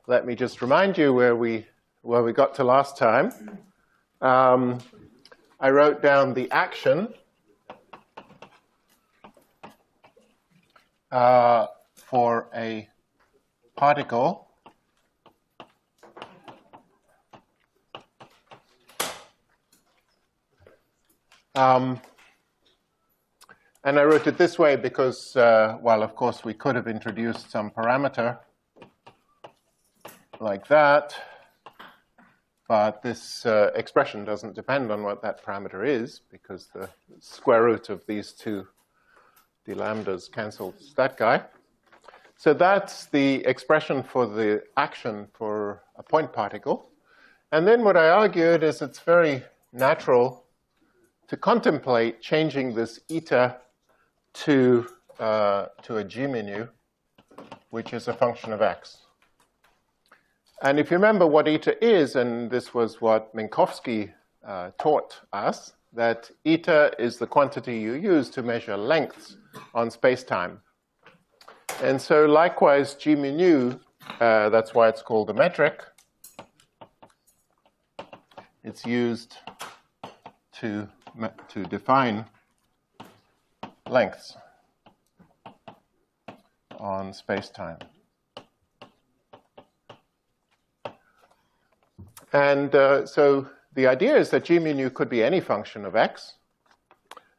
let me just remind you where we got to last time. I wrote down the action for a particle and I wrote it this way because, well, of course, we could have introduced some parameter like that, but this expression doesn't depend on what that parameter is because the square root of these two d lambdas cancels that guy. So that's the expression for the action for a point particle. And then what I argued is it's very natural to contemplate changing this eta to a g mu, which is a function of x. And if you remember what eta is, and this was what Minkowski taught us, that eta is the quantity you use to measure lengths on space-time. And so likewise, g mu nu, that's why it's called a metric. It's used to define lengths on space-time. And so the idea is that g mu nu could be any function of x.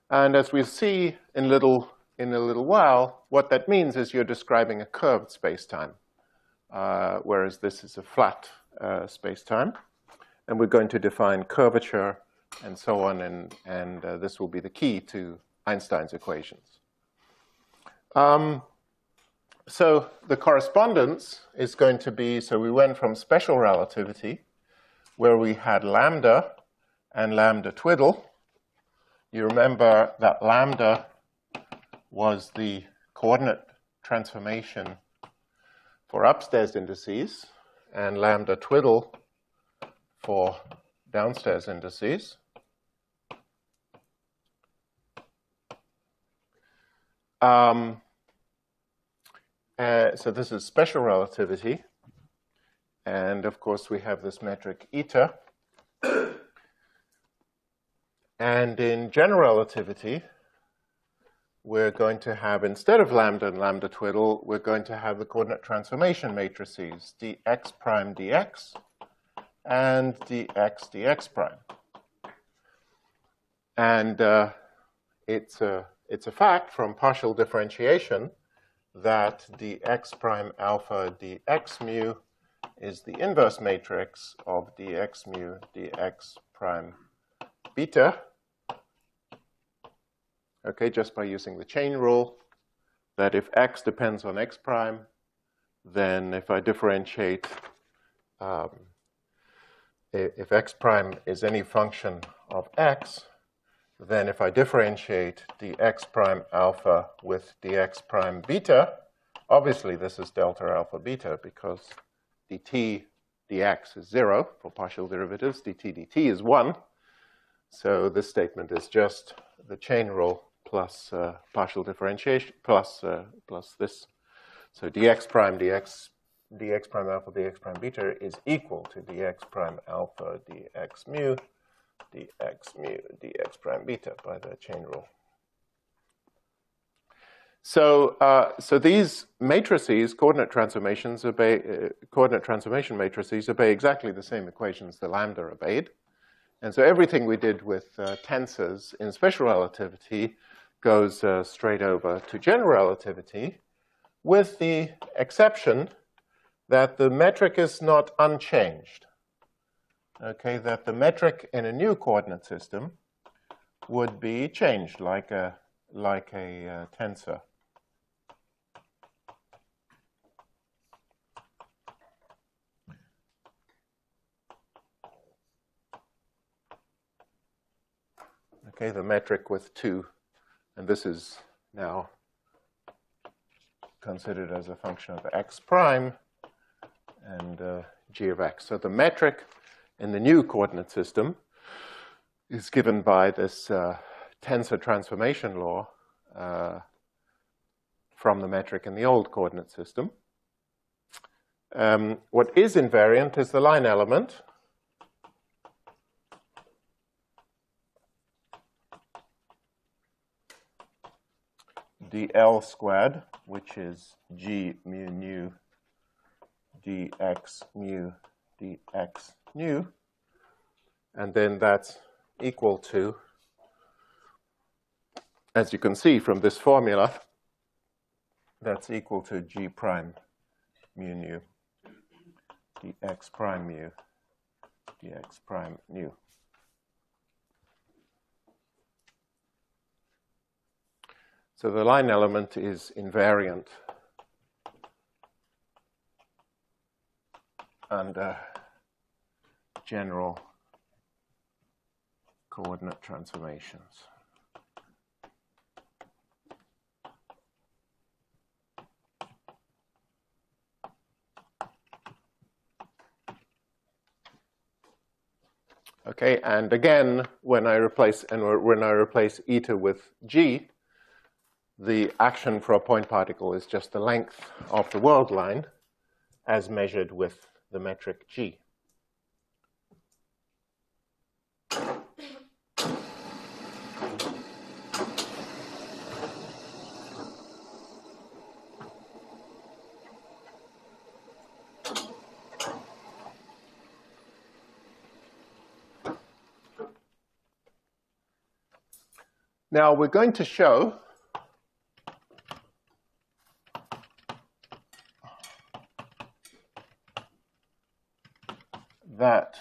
And as we'll see in a little while, what that means is you're describing a curved space-time, whereas this is a flat space-time. And we're going to define curvature and so on, and this will be the key to Einstein's equations. So the correspondence is going to be, so we went from special relativity, where we had lambda and lambda twiddle. You remember that lambda was the coordinate transformation for upstairs indices, and lambda twiddle for downstairs indices. So this is special relativity. And of course, we have this metric eta. And in general relativity, we're going to have, instead of lambda and lambda twiddle, we're going to have the coordinate transformation matrices, dx prime dx and dx dx prime. And it's a fact from partial differentiation that dx prime alpha dx mu is the inverse matrix of dx mu dx prime beta. Okay, just by using the chain rule, that if x depends on x prime, then if I differentiate, if x prime is any function of x, then if I differentiate dx prime alpha with dx prime beta, obviously this is delta alpha beta because dt dx is 0 for partial derivatives, dt dt is 1. So this statement is just the chain rule plus partial differentiation plus this. So dx prime alpha dx prime beta is equal to dx prime alpha dx mu dx prime beta by the chain rule. So these matrices, coordinate transformation matrices, obey exactly the same equations the lambda obeyed. And so everything we did with tensors in special relativity goes straight over to general relativity, with the exception that the metric is not unchanged. Okay, that the metric in a new coordinate system would be changed like a tensor. Okay, the metric with 2, and this is now considered as a function of x prime and g of x. So the metric in the new coordinate system is given by this tensor transformation law from the metric in the old coordinate system. What is invariant is the line element. dl squared, which is g mu nu dx mu dx nu, and then that's equal to, as you can see from this formula, that's equal to g prime mu nu dx prime mu dx prime nu. So the line element is invariant under general coordinate transformations. Okay, and again, when I replace eta with g, the action for a point particle is just the length of the world line as measured with the metric g. Now we're going to show that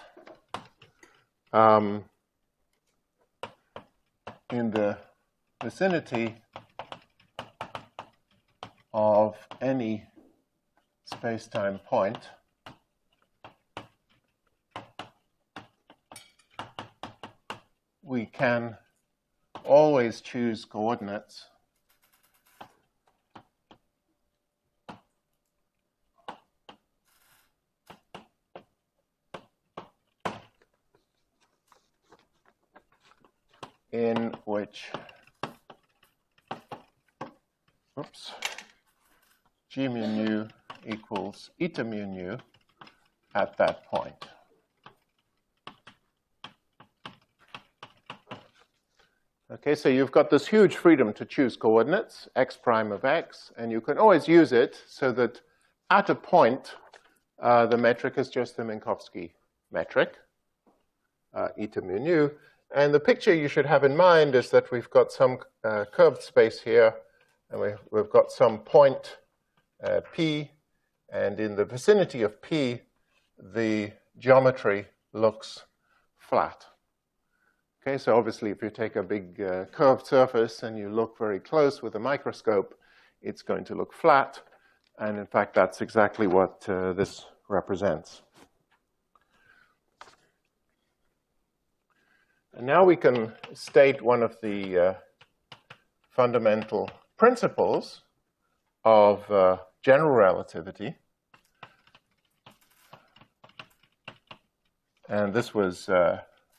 in the vicinity of any space-time point, we can always choose coordinates in which g mu nu equals eta mu nu at that point. Okay, so you've got this huge freedom to choose coordinates, x prime of x, and you can always use it so that at a point, the metric is just the Minkowski metric, eta mu nu. And the picture you should have in mind is that we've got some curved space here, and we've got some point P, and in the vicinity of P, the geometry looks flat. Okay, so obviously if you take a big curved surface and you look very close with a microscope, it's going to look flat, and in fact that's exactly what this represents. And now we can state one of the fundamental principles of general relativity. And this was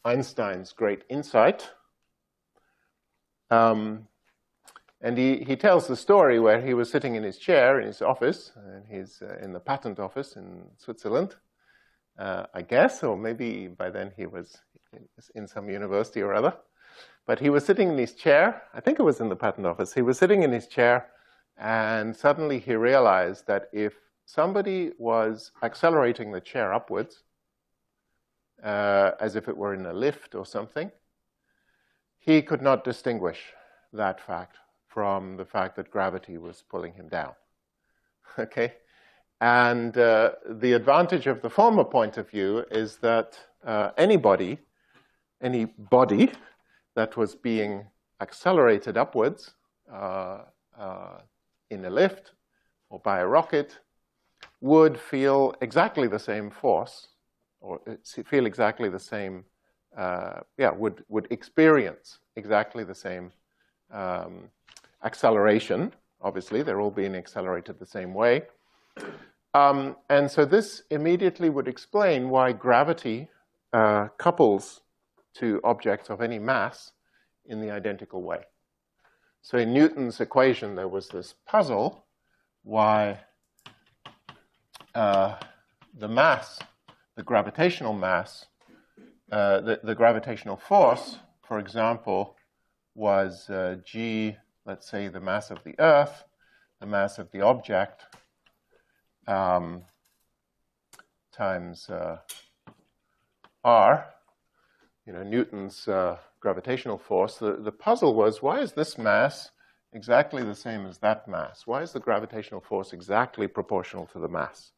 Einstein's great insight. And he tells the story where he was sitting in his chair in his office, and he's in the patent office in Switzerland, I guess, or maybe by then he was in some university or other. But he was sitting in his chair, I think it was in the patent office, he was sitting in his chair, and suddenly he realized that if somebody was accelerating the chair upwards, as if it were in a lift or something, he could not distinguish that fact from the fact that gravity was pulling him down. Okay? And the advantage of the former point of view is that any body that was being accelerated upwards in a lift or by a rocket would feel exactly the same force, or feel exactly the same, would experience exactly the same acceleration. Obviously, they're all being accelerated the same way. And so this immediately would explain why gravity couples to objects of any mass in the identical way. So in Newton's equation, there was this puzzle why the mass, the gravitational mass, the gravitational force, for example, was g, let's say the mass of the Earth, the mass of the object, times r, Newton's gravitational force. The puzzle was, why is this mass exactly the same as that mass? Why is the gravitational force exactly proportional to the mass?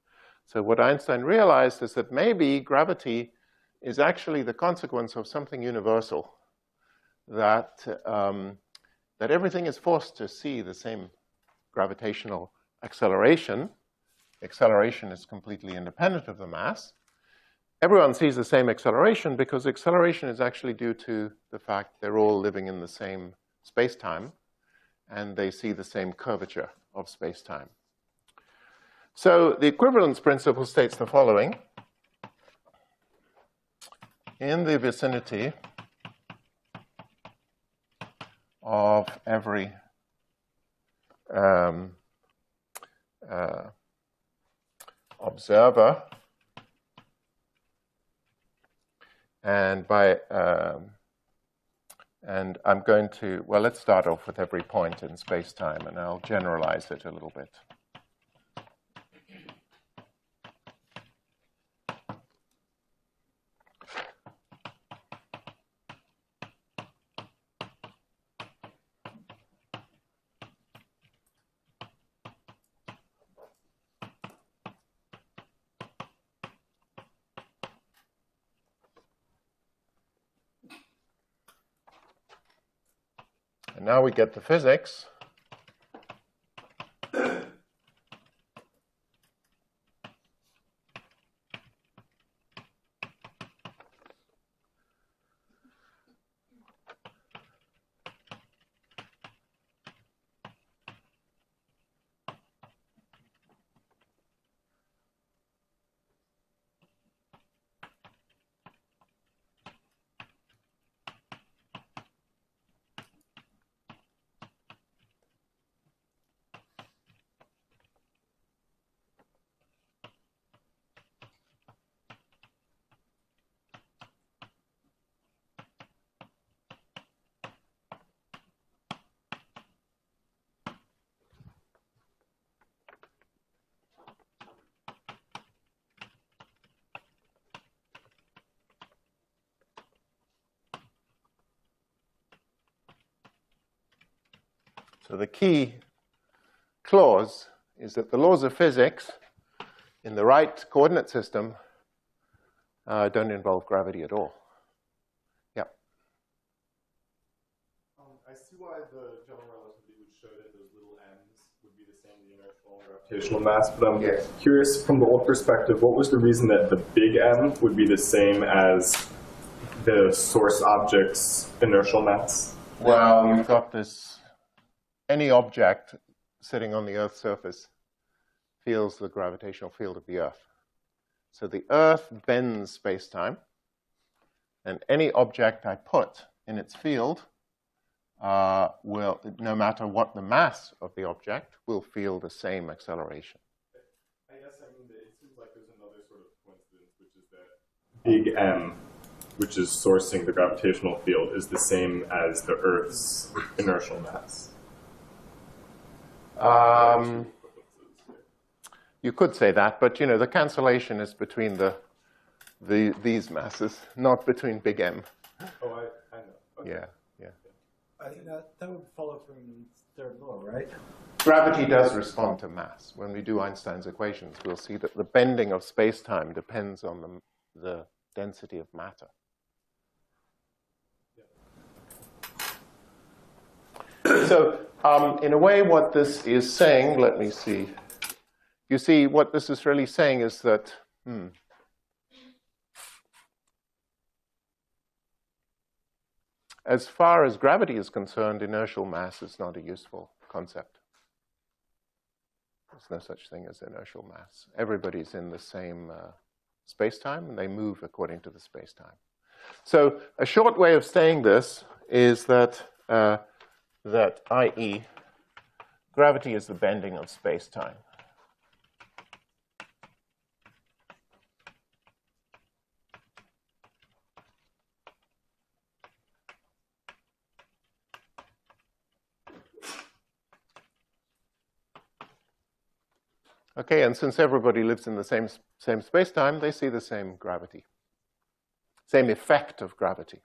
So what Einstein realized is that maybe gravity is actually the consequence of something universal, that everything is forced to see the same gravitational acceleration. Acceleration is completely independent of the mass. Everyone sees the same acceleration because acceleration is actually due to the fact they're all living in the same space-time, and they see the same curvature of space-time. So the equivalence principle states the following. In the vicinity of every observer, and and I'm going to, well, let's start off with every point in space-time, and I'll generalize it a little bit. And now we get the physics. So the key clause is that the laws of physics in the right coordinate system don't involve gravity at all. Yeah. I see why the general relativity would show that those little m's would be the same as the inertial and gravitational mass, but I'm curious from the old perspective, what was the reason that the big M would be the same as the source object's inertial mass? Well, you've got this. Any object sitting on the Earth's surface feels the gravitational field of the Earth. So the Earth bends space-time, and any object I put in its field will, no matter what the mass of the object, will feel the same acceleration. I guess, it seems like there's another sort of coincidence, which is that big M, which is sourcing the gravitational field, is the same as the Earth's inertial mass. You could say that, but the cancellation is between these masses, not between big M. Oh, I know. Okay. Yeah. I think that would follow from third law, right? Gravity does respond to mass. When we do Einstein's equations, we'll see that the bending of space-time depends on the density of matter. So, in a way, what this is saying, let me see. You see, what this is really saying is that, as far as gravity is concerned, inertial mass is not a useful concept. There's no such thing as inertial mass. Everybody's in the same space-time, and they move according to the space-time. So a short way of saying this is that, i.e., gravity is the bending of space-time. Okay, and since everybody lives in the same space-time, they see the same gravity, same effect of gravity.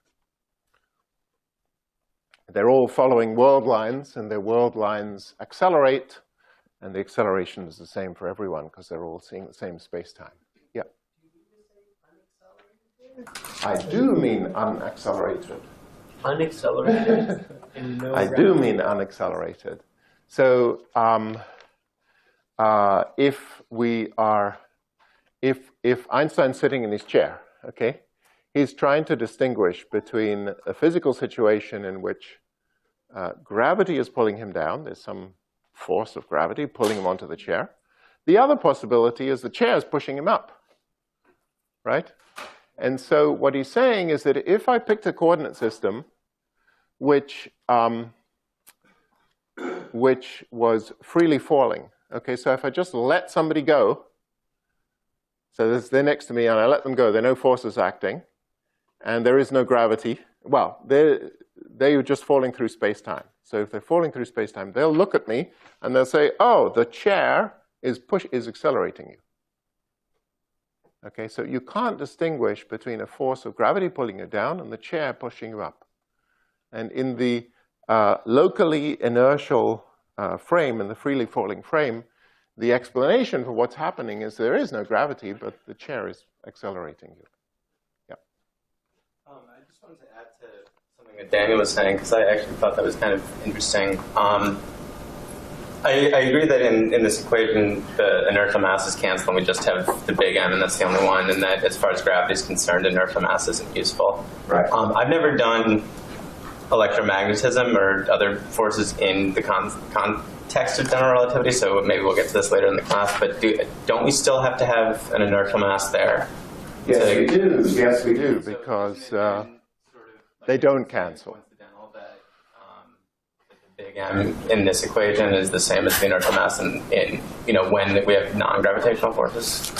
They're all following world lines, and their world lines accelerate, and the acceleration is the same for everyone because they're all seeing the same space-time. Yeah. I do mean unaccelerated. Unaccelerated? I do mean unaccelerated. So if Einstein's sitting in his chair, okay, he's trying to distinguish between a physical situation in which gravity is pulling him down. There's some force of gravity pulling him onto the chair. The other possibility is the chair is pushing him up, right? And so what he's saying is that if I picked a coordinate system which was freely falling, okay, so if I just let somebody go, so they're next to me and I let them go, there are no forces acting, and there is no gravity, well, they're just falling through space-time. So if they're falling through space-time, they'll look at me and they'll say, oh, the chair is accelerating you. Okay, so you can't distinguish between a force of gravity pulling you down and the chair pushing you up. And in the locally inertial frame, in the freely falling frame, the explanation for what's happening is there is no gravity, but the chair is accelerating you. Yeah. I just wanted to add to something that Daniel was saying, because I actually thought that was kind of interesting. I agree that in this equation, the inertial masses cancel, and we just have the big M, and that's the only one, and that as far as gravity is concerned, inertial mass isn't useful. Right. I've never done electromagnetism or other forces in the context of general relativity, so maybe we'll get to this later in the class, but don't we still have to have an inertial mass there? Yes, we do. Yes, we do, because they don't cancel. Big M in this equation is the same as the inertial mass in when we have non-gravitational forces?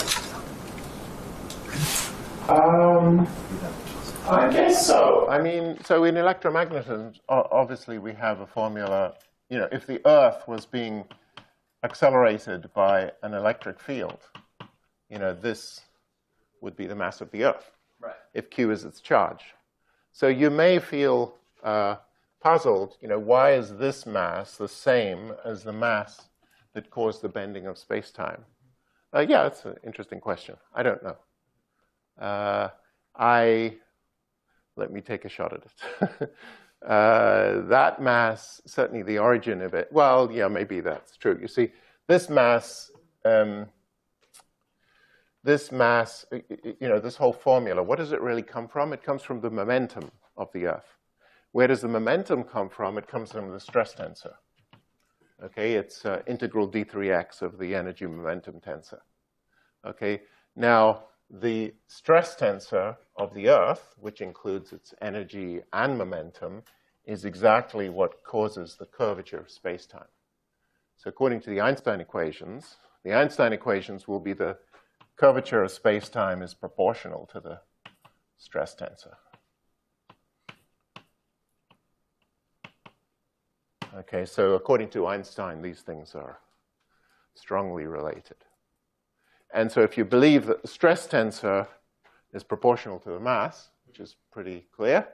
I guess so. I mean, so in electromagnetism, obviously we have a formula. You know, if the Earth was being accelerated by an electric field, you know, this would be the mass of the Earth. Right. If Q is its charge. So you may feel puzzled, you know, why is this mass the same as the mass that caused the bending of space-time? Yeah, it's an interesting question. I don't know. Let me take a shot at it. That mass, certainly the origin of it, well, yeah, maybe that's true. You see, this mass, you know, this whole formula, what does it really come from? It comes from the momentum of the Earth. Where does the momentum come from? It comes from the stress tensor. Okay, it's integral d3x of the energy momentum tensor. Okay, now the stress tensor of the Earth, which includes its energy and momentum, is exactly what causes the curvature of space-time. So according to the Einstein equations will be the curvature of space-time is proportional to the stress tensor. Okay, so according to Einstein, these things are strongly related. And so if you believe that the stress tensor is proportional to the mass, which is pretty clear,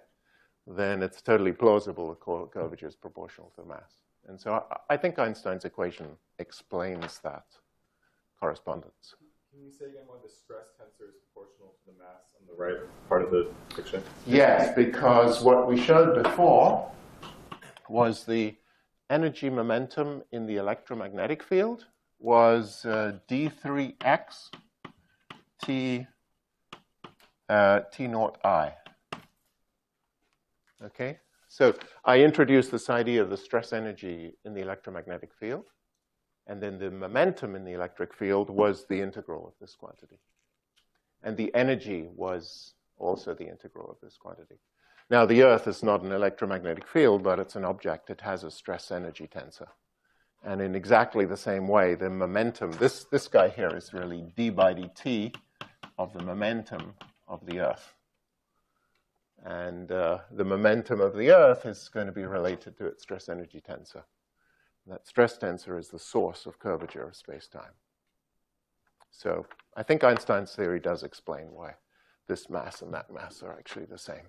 then it's totally plausible the curvature is proportional to the mass. And so I think Einstein's equation explains that correspondence. Can you say again why the stress tensor is proportional to the mass on the right part of the picture? Yes, because what we showed before was the energy momentum in the electromagnetic field was d3x t naught I. Okay, so I introduced this idea of the stress energy in the electromagnetic field, and then the momentum in the electric field was the integral of this quantity. And the energy was also the integral of this quantity. Now, the Earth is not an electromagnetic field, but it's an object. It has a stress energy tensor. And in exactly the same way, the momentum, this guy here is really d by dt of the momentum of the Earth. And the momentum of the Earth is going to be related to its stress energy tensor. That stress tensor is the source of curvature of space-time. So I think Einstein's theory does explain why this mass and that mass are actually the same.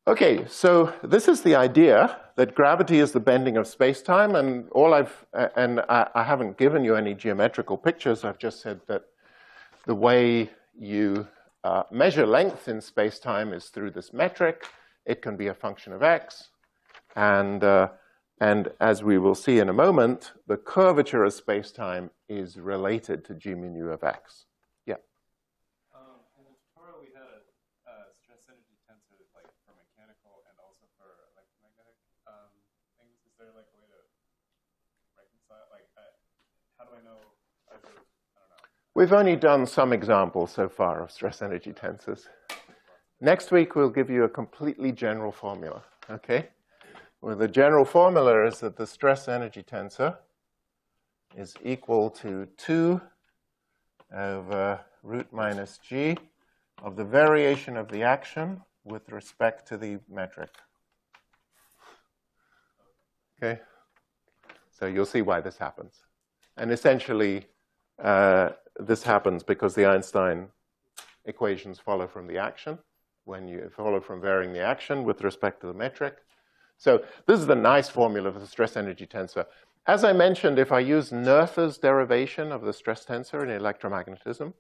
Okay, so this is the idea that gravity is the bending of space-time, and I haven't given you any geometrical pictures. I've just said that the way you measure length in space-time is through this metric. It can be a function of x, and as we will see in a moment, the curvature of space-time is related to g mu nu of x. Yeah. In the tutorial, we had a stress energy tensor, like for mechanical and also for electromagnetic things. Is there like a way to reconcile? Like, how do I know? I don't know. We've only done some examples so far of stress energy tensors. Next week, we'll give you a completely general formula, okay? Well, the general formula is that the stress energy tensor is equal to 2 over root minus g of the variation of the action with respect to the metric. Okay? So you'll see why this happens. And essentially, this happens because the Einstein equations follow from the action, when you follow from varying the action with respect to the metric. So this is the nice formula for the stress energy tensor. As I mentioned, if I use Noether's derivation of the stress tensor in electromagnetism,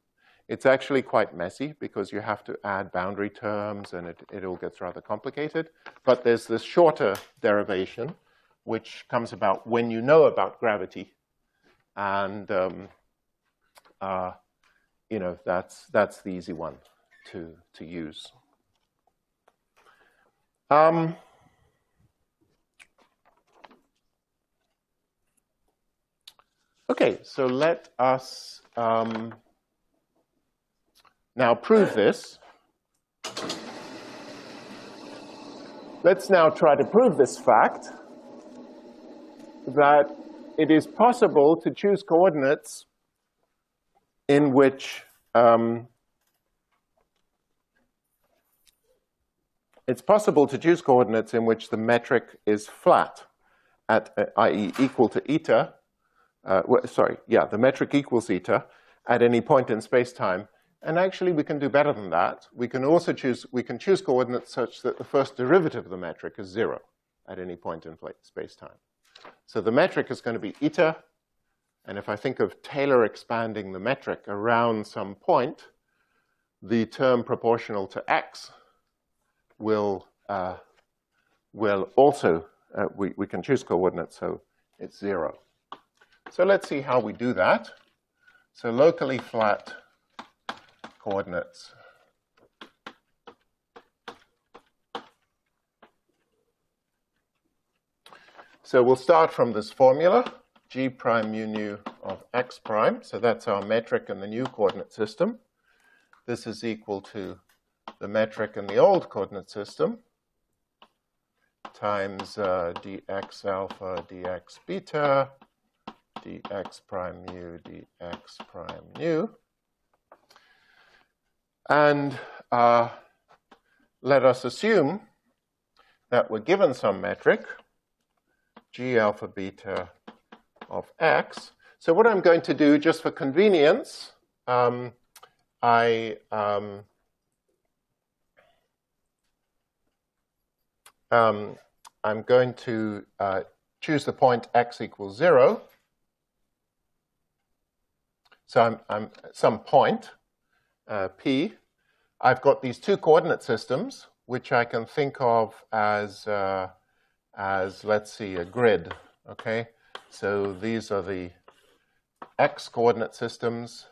it's actually quite messy because you have to add boundary terms and it all gets rather complicated. But there's this shorter derivation which comes about when you know about gravity. And you know, that's the easy one to use. Okay, so let us now prove this. Let's now try to prove this fact that it is possible to choose coordinates in which the metric is flat at, i.e. equal to eta. The metric equals eta at any point in space-time. And actually, we can do better than that. We can also choose coordinates such that the first derivative of the metric is 0 at any point in space-time. So the metric is going to be eta. And if I think of Taylor expanding the metric around some point, the term proportional to x will also, we can choose coordinates, so it's 0. So let's see how we do that. So locally flat coordinates. So we'll start from this formula, g prime mu nu of x prime. So that's our metric in the new coordinate system. This is equal to the metric in the old coordinate system times dx alpha dx beta dx prime mu dx prime nu. And let us assume that we're given some metric, g alpha beta of x. So what I'm going to do, just for convenience, I'm going to choose the point x equals 0. So I'm some point, P. I've got these two coordinate systems, which I can think of as let's see, a grid, okay? So these are the x coordinate systems.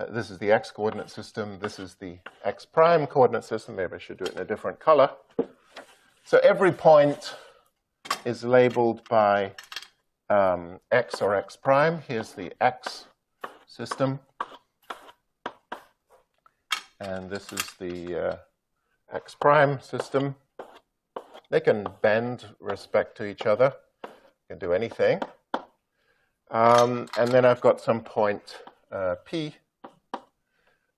This is the x coordinate system. This is the x prime coordinate system. Maybe I should do it in a different color. So every point is labeled by x or x prime. Here's the x system. And this is the x prime system. They can bend respect to each other. Can do anything. And then I've got some point P.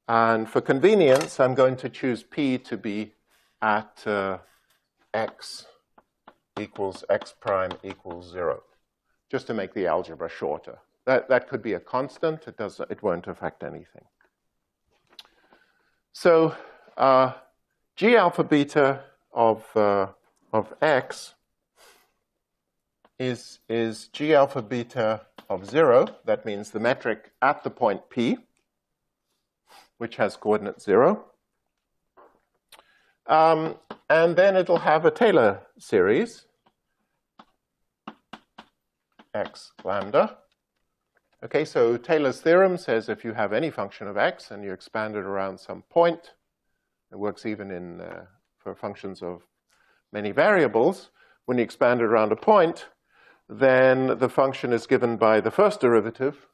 And for convenience, I'm going to choose P to be at x equals x prime equals 0, just to make the algebra shorter. that could be a constant. It won't affect anything. So G alpha beta of x is G alpha beta of 0. That means the metric at the point P, which has coordinate 0. And then it'll have a Taylor series, x lambda. Okay, so Taylor's theorem says if you have any function of x and you expand it around some point, it works even for functions of many variables. When you expand it around a point, then the function is given by the first derivative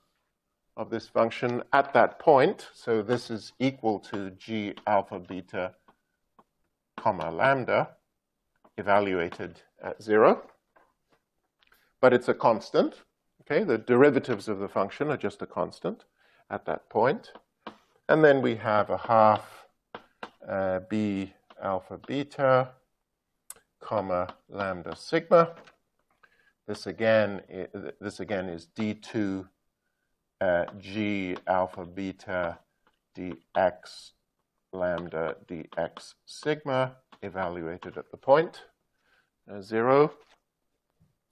of this function at that point. So this is equal to G alpha beta comma lambda evaluated at 0. But it's a constant. Okay, the derivatives of the function are just a constant at that point. And then we have a half b alpha beta comma lambda sigma. This again is d2 g alpha beta dx lambda dx sigma evaluated at the point 0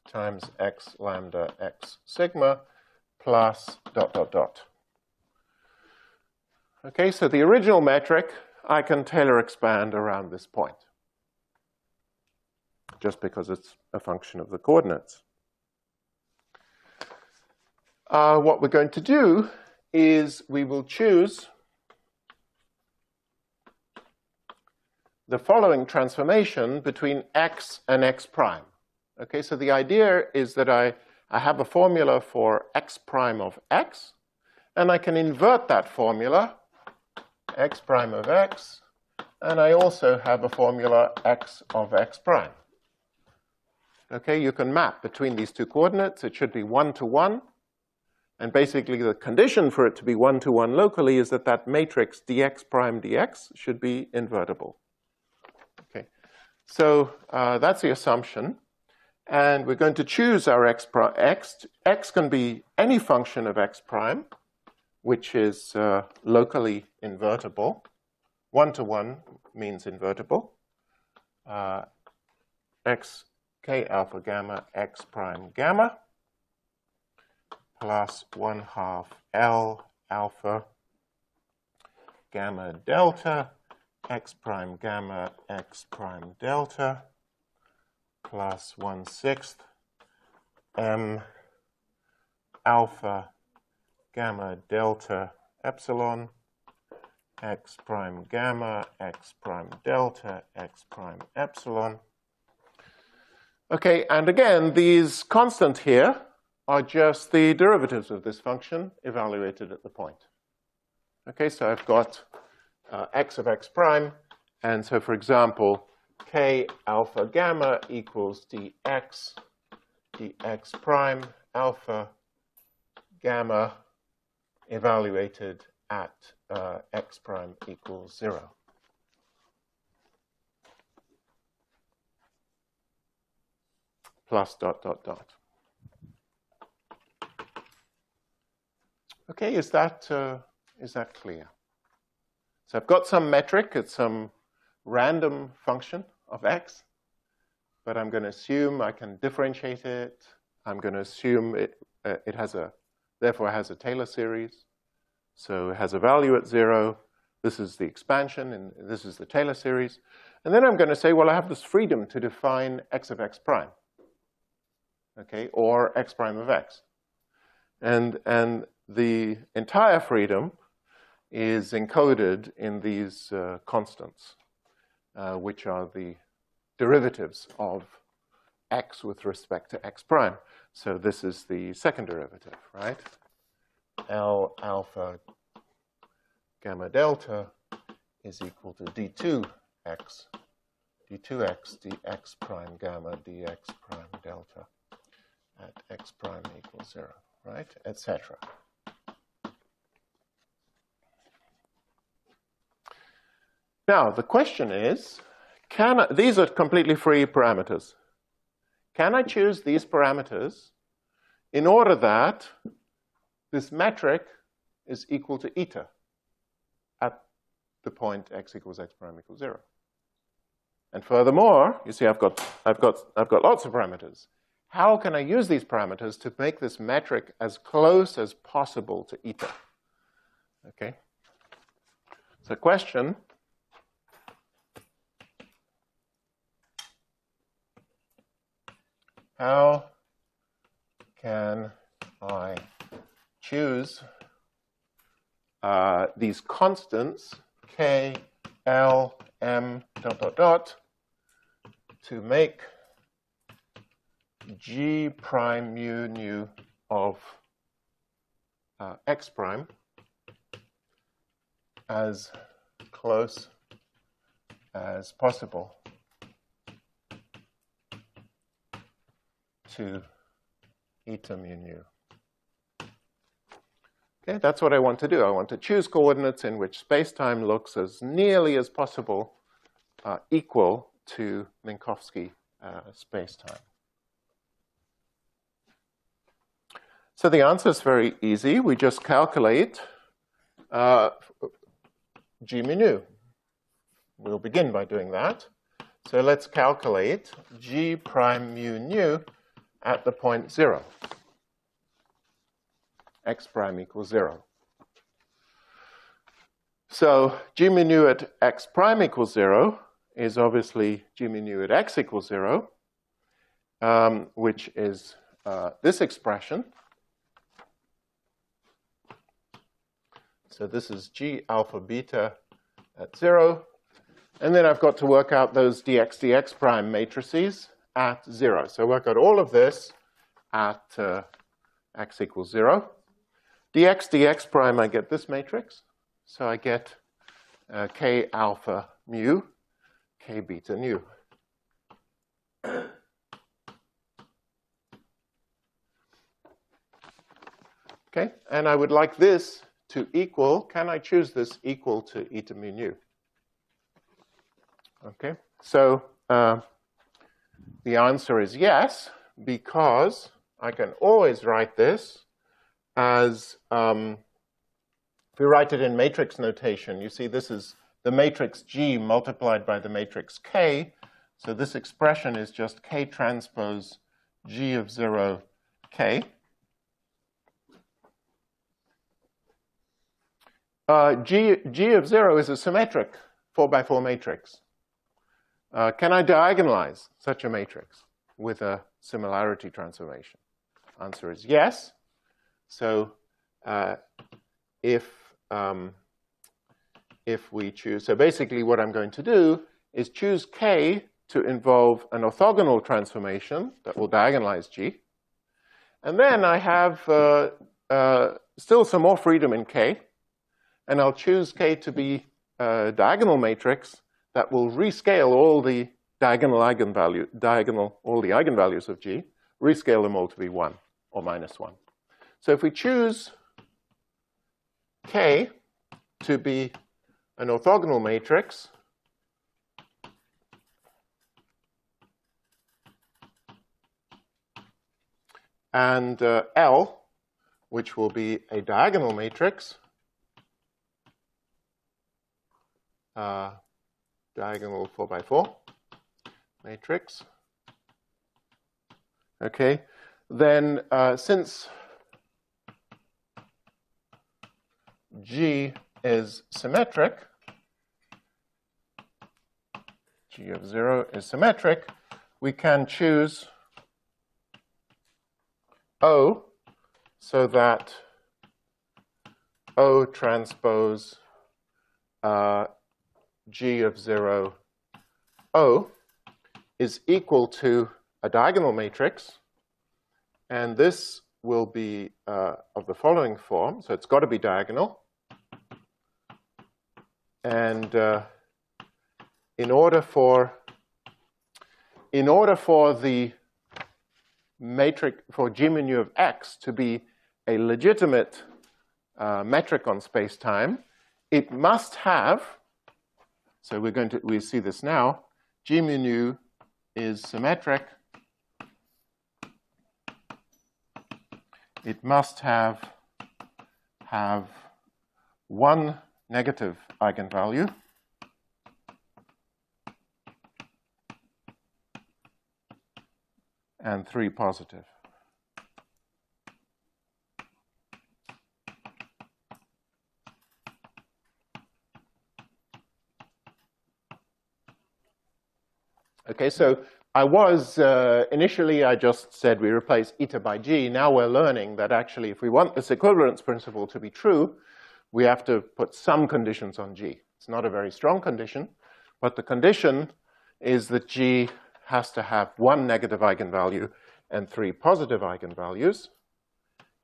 times x lambda x sigma plus dot dot dot. Okay, so the original metric I can Taylor expand around this point, just because it's a function of the coordinates. What we're going to do is we will choose the following transformation between x and x prime. Okay, so the idea is that I have a formula for x prime of x, and I can invert that formula, x prime of x, and I also have a formula x of x prime. Okay, you can map between these two coordinates. It should be 1 to 1. And basically the condition for it to be 1 to 1 locally is that that matrix dx prime dx should be invertible. Okay, so that's the assumption. And we're going to choose our x prime. X can be any function of x prime, which is locally invertible. 1 to 1 means invertible. X k alpha gamma x prime gamma plus 1/2 L alpha gamma delta x prime gamma x prime delta plus 1/6 m alpha gamma delta epsilon x prime gamma x prime delta x prime epsilon. Okay, and again, these constant here are just the derivatives of this function evaluated at the point. Okay, so I've got x of x prime, and so for example, k alpha gamma equals dx prime alpha gamma evaluated at x prime equals 0. Plus dot dot dot. Okay, is that clear? So I've got some metric, it's some random function of x, but I'm going to assume I can differentiate it. I'm going to assume therefore it has a Taylor series. So it has a value at 0. This is the expansion, and this is the Taylor series. And then I'm going to say, well, I have this freedom to define x of x prime, okay, or x prime of x. And the entire freedom is encoded in these constants, which are the derivatives of x with respect to x prime. So this is the second derivative, right? L alpha gamma delta is equal to d2x dx prime gamma dx prime delta at x prime equals 0, right, etc. Now, the question is, these are completely free parameters. Can I choose these parameters in order that this metric is equal to eta at the point x equals x prime equals 0. And furthermore, you see I've got lots of parameters. How can I use these parameters to make this metric as close as possible to eta? Okay. So question, how can I choose these constants k, l, m, ... to make g prime mu nu of x prime as close as possible to eta mu nu. Okay, that's what I want to do. I want to choose coordinates in which space-time looks as nearly as possible equal to Minkowski space-time. So the answer is very easy. We just calculate g mu nu. We'll begin by doing that. So let's calculate g prime mu nu at the point 0. X prime equals 0. So g mu nu at x prime equals 0 is obviously g mu nu at x equals 0, which is this expression. So this is g alpha beta at 0. And then I've got to work out those dx dx prime matrices at 0. So work out all of this at x equals 0. Dx dx prime, I get this matrix. So I get k alpha mu, k beta nu. Okay, and I would like this to equal, can I choose this equal to eta mu nu? Okay, so the answer is yes, because I can always write this as, if we write it in matrix notation, you see this is the matrix G multiplied by the matrix K. So this expression is just K transpose G of 0 K. G of 0 is a symmetric 4x4 matrix. Can I diagonalize such a matrix with a similarity transformation? Answer is yes. So if we choose, so basically what I'm going to do is choose K to involve an orthogonal transformation that will diagonalize G. And then I have still some more freedom in K. And I'll choose K to be a diagonal matrix that will rescale all the all the eigenvalues of G, rescale them all to be 1 or minus 1. So if we choose K to be an orthogonal matrix, and L, which will be a diagonal matrix, diagonal 4x4 matrix. Okay, then since G is symmetric, G of 0 is symmetric, we can choose O so that O transpose G of 0 O is equal to a diagonal matrix, and this will be of the following form. So it's got to be diagonal. And in order for the matrix for G mu nu of x to be a legitimate metric on space-time, it must have, so we see this now, G mu nu is symmetric. It must have have one negative eigenvalue and three positive. Okay, so I was, initially I just said we replace eta by g. Now we're learning that actually if we want this equivalence principle to be true, we have to put some conditions on g. It's not a very strong condition, but the condition is that g has to have one negative eigenvalue and three positive eigenvalues.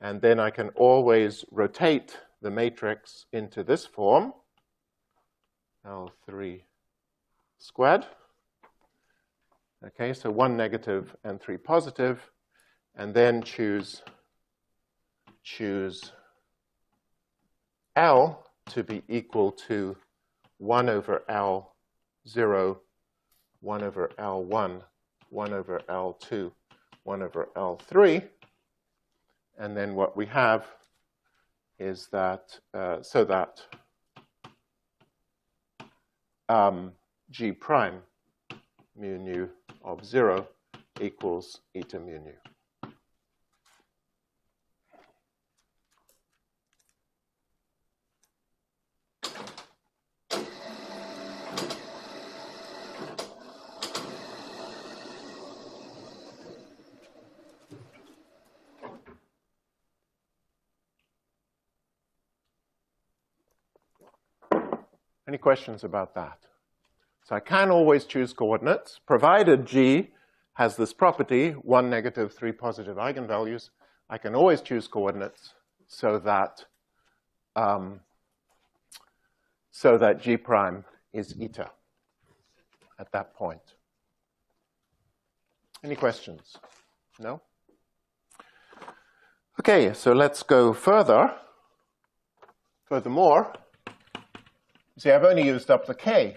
And then I can always rotate the matrix into this form, L3 squared. Okay, so one negative and three positive, and then choose L to be equal to 1 over L0, 1 over L1, 1 over L2, 1 over L3. And then what we have is that, so that G prime mu nu of 0 equals eta mu nu. Any questions about that? So I can always choose coordinates, provided G has this property, one negative, three positive eigenvalues. I can always choose coordinates so that G prime is eta at that point. Any questions? No? Okay, so let's go further. Furthermore, see, I've only used up the K.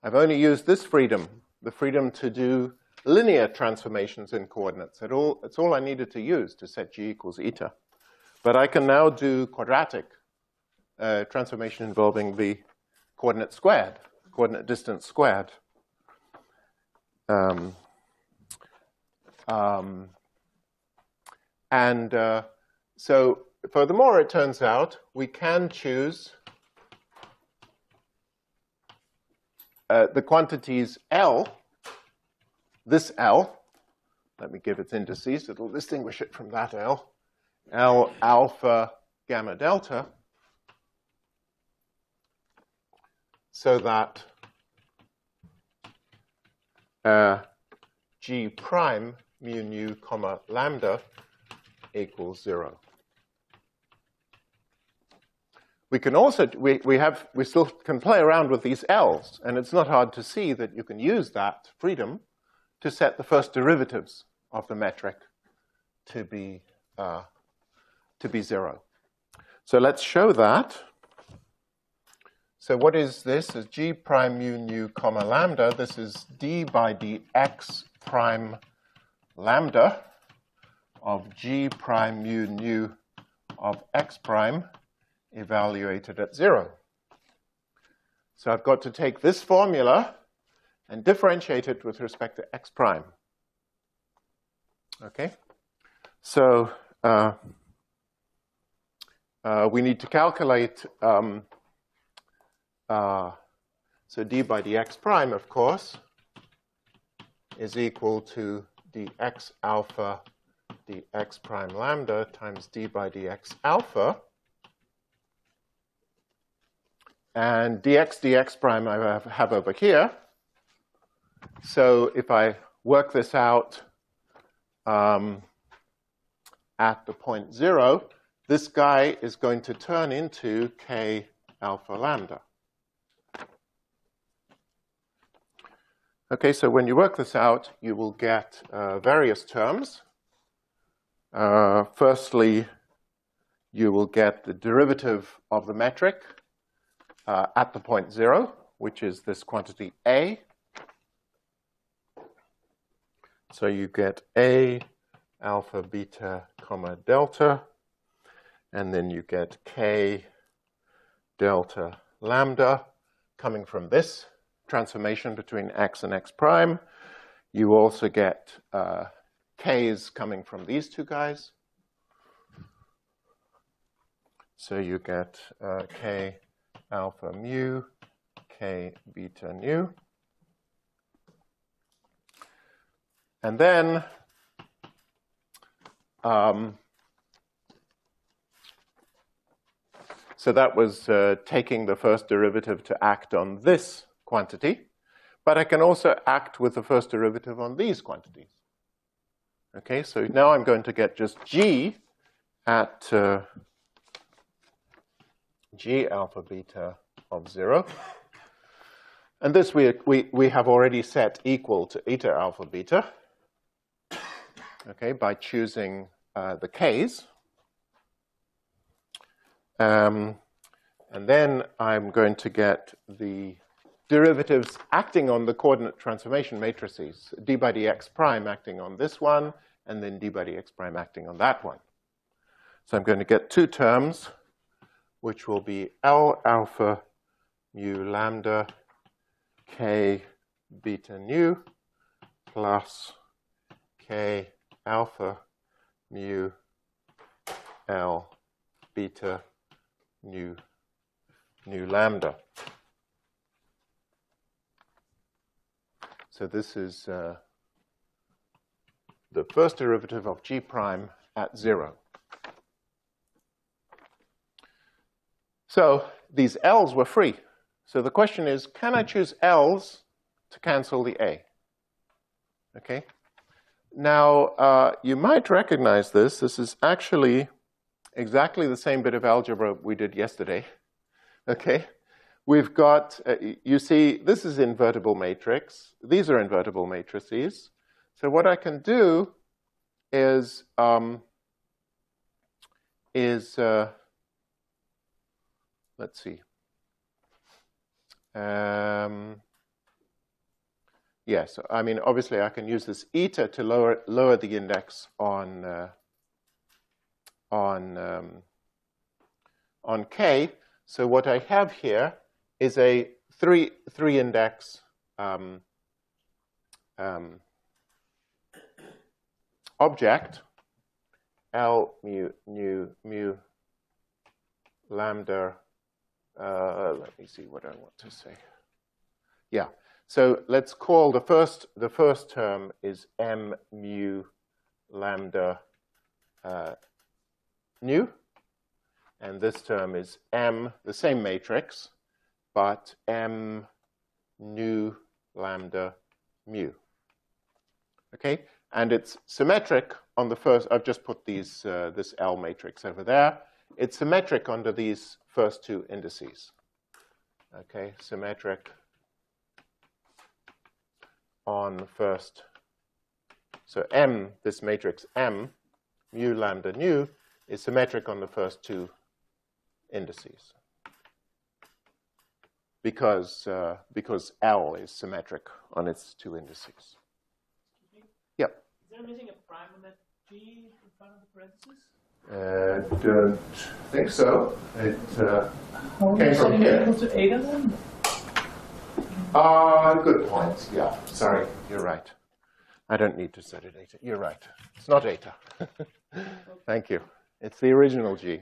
I've only used this freedom, the freedom to do linear transformations in coordinates. It's all I needed to use to set G equals eta. But I can now do quadratic transformation involving the coordinate squared, coordinate distance squared. So furthermore, it turns out we can choose the quantities L, this L, let me give its indices, it'll distinguish it from that L, L alpha gamma delta, so that G prime mu nu comma lambda equals 0. We can also, we still can play around with these L's, and it's not hard to see that you can use that freedom to set the first derivatives of the metric to be 0. So let's show that. So what is this? Is G prime mu nu comma lambda. This is d by dx prime lambda of G prime mu nu of x prime evaluated at 0. So I've got to take this formula and differentiate it with respect to x prime. Okay? So we need to calculate, so d by dx prime, of course, is equal to dx alpha dx prime lambda times d by dx alpha. And dx prime I have over here. So if I work this out at the point 0, this guy is going to turn into k alpha lambda. Okay, so when you work this out, you will get various terms. Firstly, you will get the derivative of the metric at the point 0, which is this quantity A. So you get A alpha, beta, comma, delta. And then you get k delta lambda coming from this transformation between x and x prime. You also get k's coming from these two guys. So you get k alpha mu, k beta nu. And then so that was taking the first derivative to act on this quantity. But I can also act with the first derivative on these quantities. Okay, so now I'm going to get just g at g alpha beta of 0. And this we have already set equal to eta alpha beta, okay, by choosing the k's. And then I'm going to get the derivatives acting on the coordinate transformation matrices, d by dx prime acting on this one, and then d by dx prime acting on that one. So I'm going to get two terms, which will be L alpha mu lambda k beta nu plus k alpha mu L beta nu lambda. So this is the first derivative of g prime at 0. So these L's were free. So the question is, can I choose L's to cancel the A? Okay. Now, you might recognize this. This is actually exactly the same bit of algebra we did yesterday. Okay. We've got, you see, this is invertible matrix. These are invertible matrices. So what I can do is let's see. Yes, I mean, obviously I can use this eta to lower the index on K. So what I have here is a three index object, L mu lambda. Let me see what I want to say. Yeah. So let's call the first term is m mu lambda nu, and this term is m, the same matrix, but m nu lambda mu. Okay, and it's symmetric on the first. I've just put these this L matrix over there. It's symmetric under these first two indices. Okay, symmetric on first. So M, this matrix M, mu lambda nu, is symmetric on the first two indices. Because L is symmetric on its two indices. Yep. Is there missing a prime on that G in front of the parentheses? Don't think so. It came from here. Equal to eta then? Good point. Yeah, sorry, you're right. I don't need to set it eta. You're right. It's not eta. Thank you. It's the original G.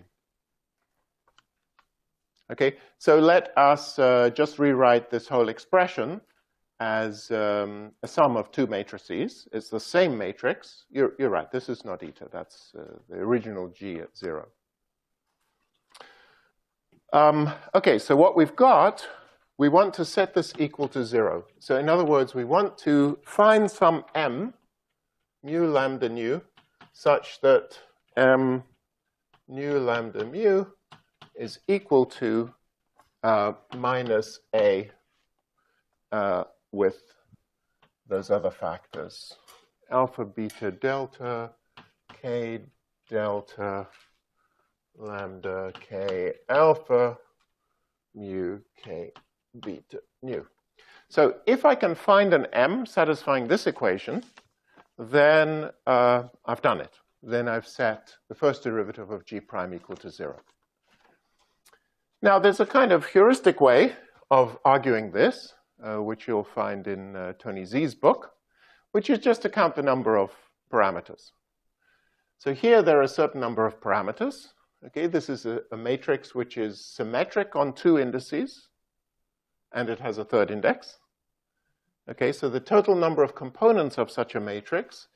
Okay, so let us just rewrite this whole expression as a sum of two matrices. It's the same matrix. You're right, this is not eta. That's the original G at 0. Okay, so what we've got, we want to set this equal to 0. So in other words, we want to find some m, mu lambda nu, such that m nu lambda mu is equal to minus a with those other factors. Alpha, beta, delta, k delta, lambda, k alpha, mu, k beta, nu. So if I can find an m satisfying this equation, then I've done it. Then I've set the first derivative of g prime equal to 0. Now, there's a kind of heuristic way of arguing this, which you'll find in Tony Z's book, which is just to count the number of parameters. So here there are a certain number of parameters. Okay, this is a matrix which is symmetric on 2 indices, and it has a third index. Okay, so the total number of components of such a matrix,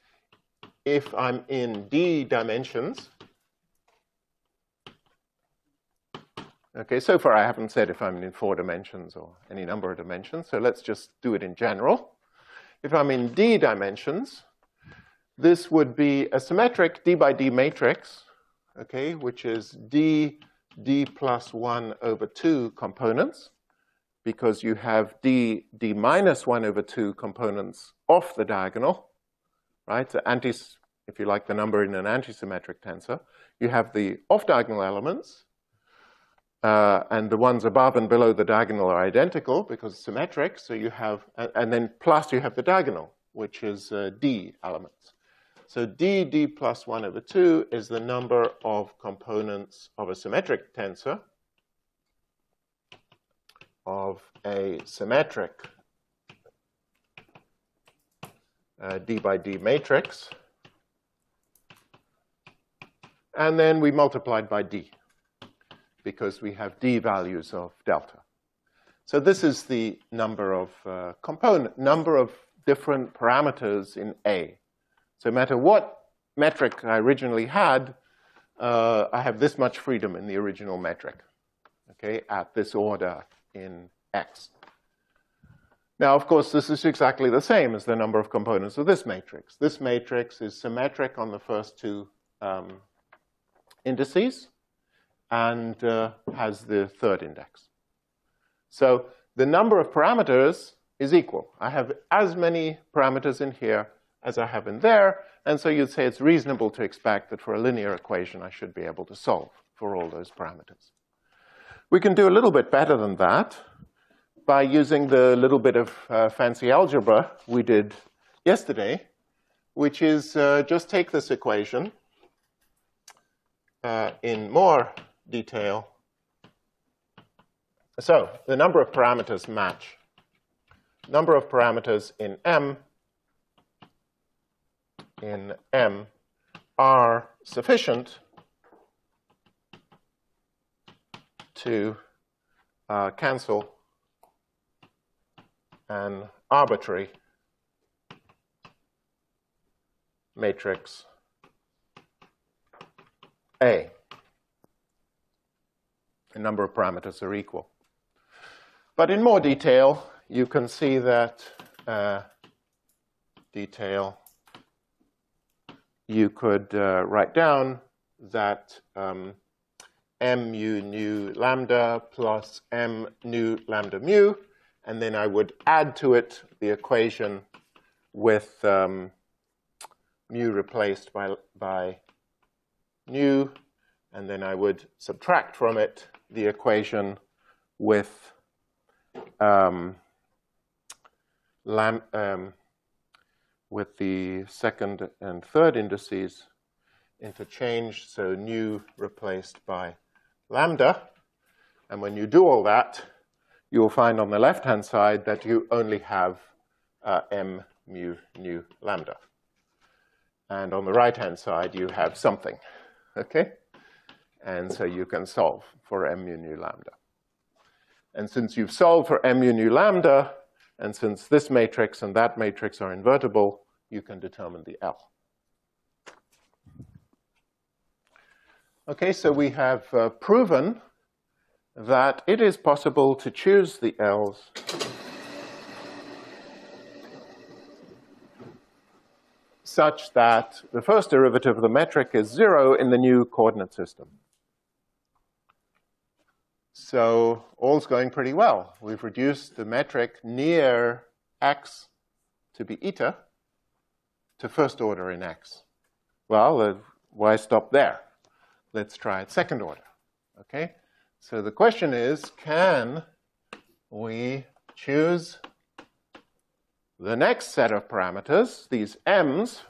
if I'm in d dimensions. Okay, so far I haven't said if I'm in 4 dimensions or any number of dimensions, so let's just do it in general. If I'm in d dimensions, this would be a symmetric d by d matrix, okay, which is d plus 1 over 2 components, because you have d minus 1 over 2 components off the diagonal, right? So if you like the number in an antisymmetric tensor, you have the off-diagonal elements, and the ones above and below the diagonal are identical because it's symmetric. So you have, and then plus you have the diagonal, which is d elements. So d plus 1 over 2 is the number of components of a symmetric tensor of a symmetric d by d matrix. And then we multiplied by d, because we have d values of delta. So this is the number of number of different parameters in A. So no matter what metric I originally had, I have this much freedom in the original metric, okay, at this order in X. Now, of course, this is exactly the same as the number of components of this matrix. This matrix is symmetric on the first 2 indices, and has the third index. So the number of parameters is equal. I have as many parameters in here as I have in there, and so you'd say it's reasonable to expect that for a linear equation I should be able to solve for all those parameters. We can do a little bit better than that by using the little bit of fancy algebra we did yesterday, which is just take this equation in more detail. So the number of parameters match. Number of parameters in M are sufficient to cancel an arbitrary matrix A. The number of parameters are equal. But in more detail, you can see that you could write down that m mu nu lambda plus m nu lambda mu, and then I would add to it the equation with mu replaced by nu, and then I would subtract from it the equation with with the second and third indices interchanged, so nu replaced by lambda. And when you do all that, you'll find on the left-hand side that you only have m mu nu lambda. And on the right-hand side, you have something, okay? And so you can solve for m mu nu lambda. And since you've solved for m mu nu lambda, and since this matrix and that matrix are invertible, you can determine the L. Okay, so we have proven that it is possible to choose the L's such that the first derivative of the metric is 0 in the new coordinate system. So all's going pretty well. We've reduced the metric near x to be eta to first order in x. Well, why stop there? Let's try it second order, okay? So the question is, can we choose the next set of parameters, these m's,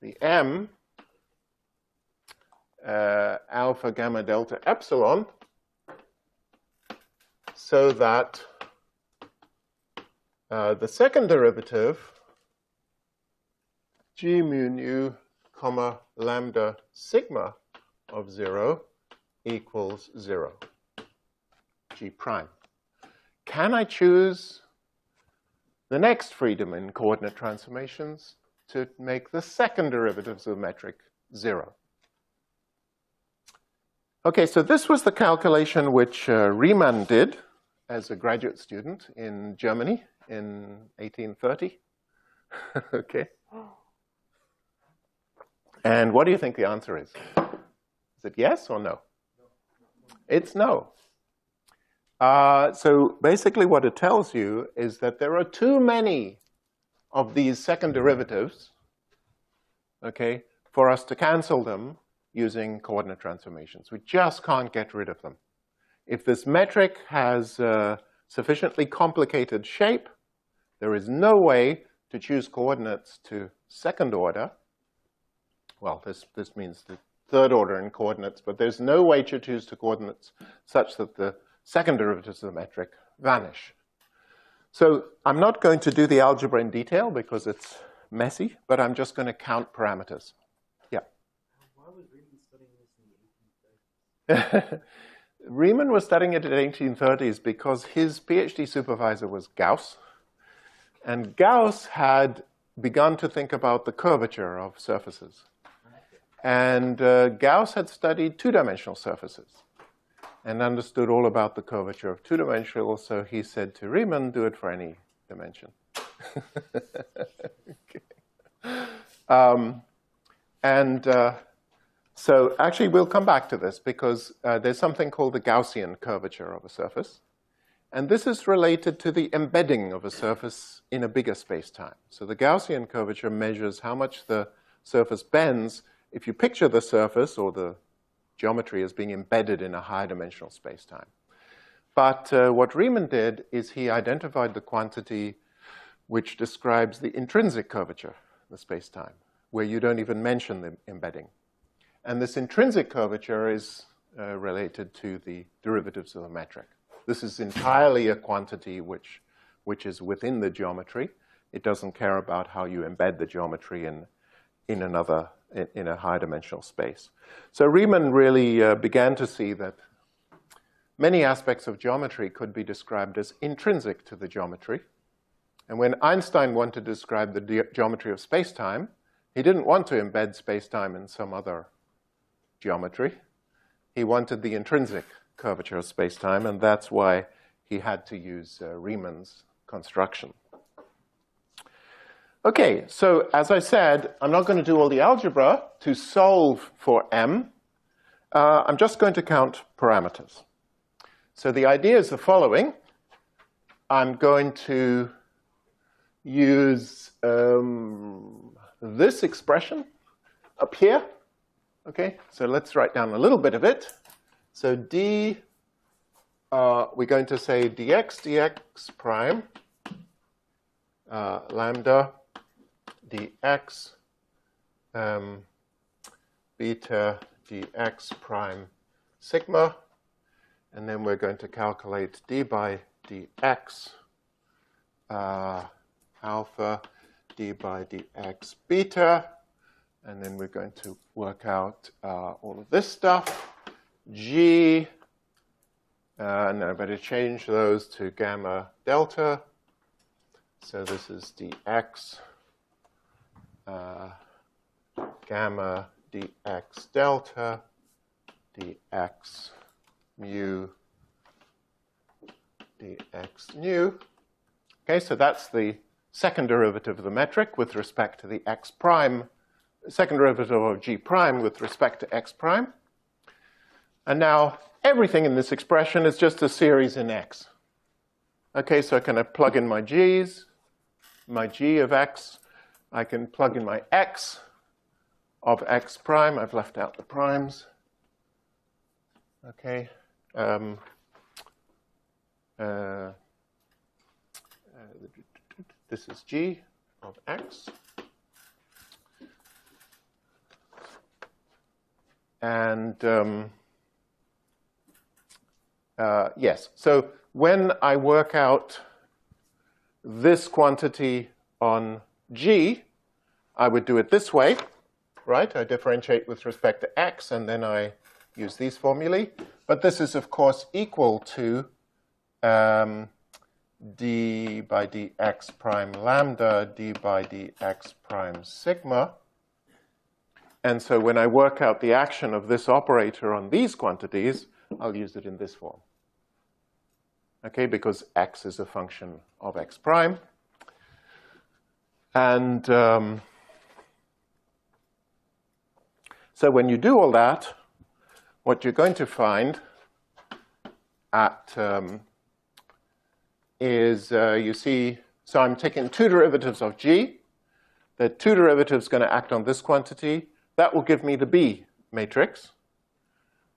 the M alpha gamma delta epsilon, so that the second derivative, g mu nu comma lambda sigma of 0 equals 0, g prime. Can I choose the next freedom in coordinate transformations to make the second derivatives of the metric 0? Okay, so this was the calculation which Riemann did as a graduate student in Germany in 1830. Okay. And what do you think the answer is? Is it yes or no? It's no. So basically what it tells you is that there are too many of these second derivatives, okay, for us to cancel them using coordinate transformations. We just can't get rid of them. If this metric has a sufficiently complicated shape, there is no way to choose coordinates to second order. Well, this means the third order in coordinates, but there's no way to choose the coordinates such that the second derivatives of the metric vanish. So I'm not going to do the algebra in detail because it's messy, but I'm just going to count parameters. Yeah. Why was Riemann studying this in the 1830s? Riemann was studying it in the 1830s because his PhD supervisor was Gauss, and Gauss had begun to think about the curvature of surfaces. And Gauss had studied two-dimensional surfaces and understood all about the curvature of two-dimensional, so he said to Riemann, do it for any dimension. Okay. So actually we'll come back to this because there's something called the Gaussian curvature of a surface. And this is related to the embedding of a surface in a bigger space-time. So the Gaussian curvature measures how much the surface bends if you picture the surface or the geometry as being embedded in a higher dimensional space-time. But what Riemann did is he identified the quantity which describes the intrinsic curvature of the space-time, where you don't even mention the embedding. And this intrinsic curvature is related to the derivatives of the metric. This is entirely a quantity which is within the geometry. It doesn't care about how you embed the geometry in a high dimensional space. So Riemann really began to see that many aspects of geometry could be described as intrinsic to the geometry. And when Einstein wanted to describe the geometry of space-time, he didn't want to embed space-time in some other geometry. He wanted the intrinsic curvature of space-time, and that's why he had to use Riemann's construction. Okay, so as I said, I'm not going to do all the algebra to solve for M. I'm just going to count parameters. So the idea is the following. I'm going to use this expression up here. Okay, so let's write down a little bit of it. So d, we're going to say dx prime lambda dx beta dx prime sigma, and then we're going to calculate d by dx alpha d by dx beta, and then we're going to work out all of this stuff. G, and then I better change those to gamma delta. So this is dx gamma dx delta dx mu dx nu. Okay, so that's the second derivative of the metric with respect to the x prime, second derivative of g prime with respect to x prime. And now everything in this expression is just a series in x. Okay, so I can plug in my g's, my g of x. I can plug in my x of x prime. I've left out the primes. Okay. This is g of x. And yes, so when I work out this quantity on G, I would do it this way, right? I differentiate with respect to x, and then I use these formulae. But this is, of course, equal to d by dx prime lambda, d by dx prime sigma. And so when I work out the action of this operator on these quantities, I'll use it in this form. Okay, because x is a function of x prime. And so when you do all that, what you're going to find is, you see, so I'm taking two derivatives of G. The two derivatives going to act on this quantity. That will give me the B matrix,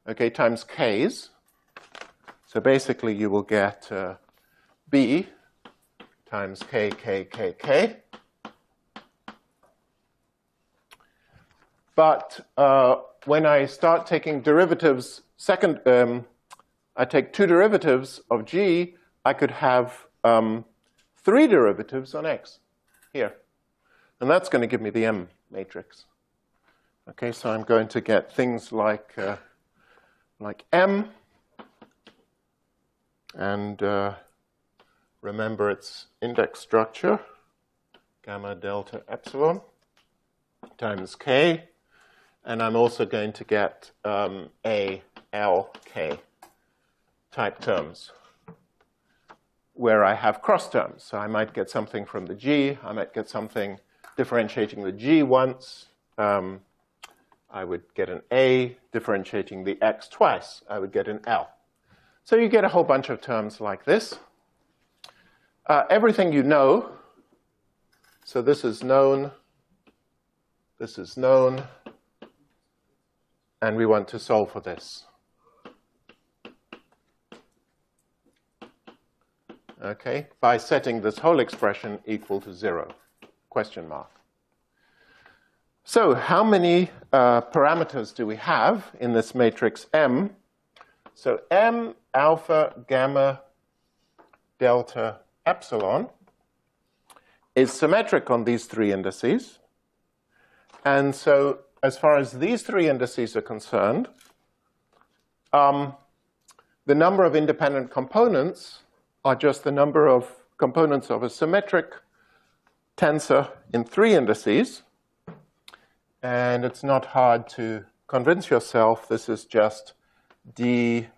okay, times K's. So basically, you will get B times K, K, K, K. But when I start taking derivatives, I take two derivatives of G, I could have three derivatives on X here. And that's going to give me the M matrix. Okay, so I'm going to get things like M, and remember its index structure, gamma delta epsilon times K. And I'm also going to get A, L, K type terms where I have cross terms. So I might get something from the G. I might get something differentiating the G once. I would get an A differentiating the X twice. I would get an L. So you get a whole bunch of terms like this. Everything you know. So this is known. This is known. And we want to solve for this. Okay, by setting this whole expression equal to 0, question mark. So how many parameters do we have in this matrix M? So M, alpha, gamma, delta, epsilon is symmetric on these three indices. And so as far as these three indices are concerned, the number of independent components are just the number of components of a symmetric tensor in three indices. And it's not hard to convince yourself this is just d,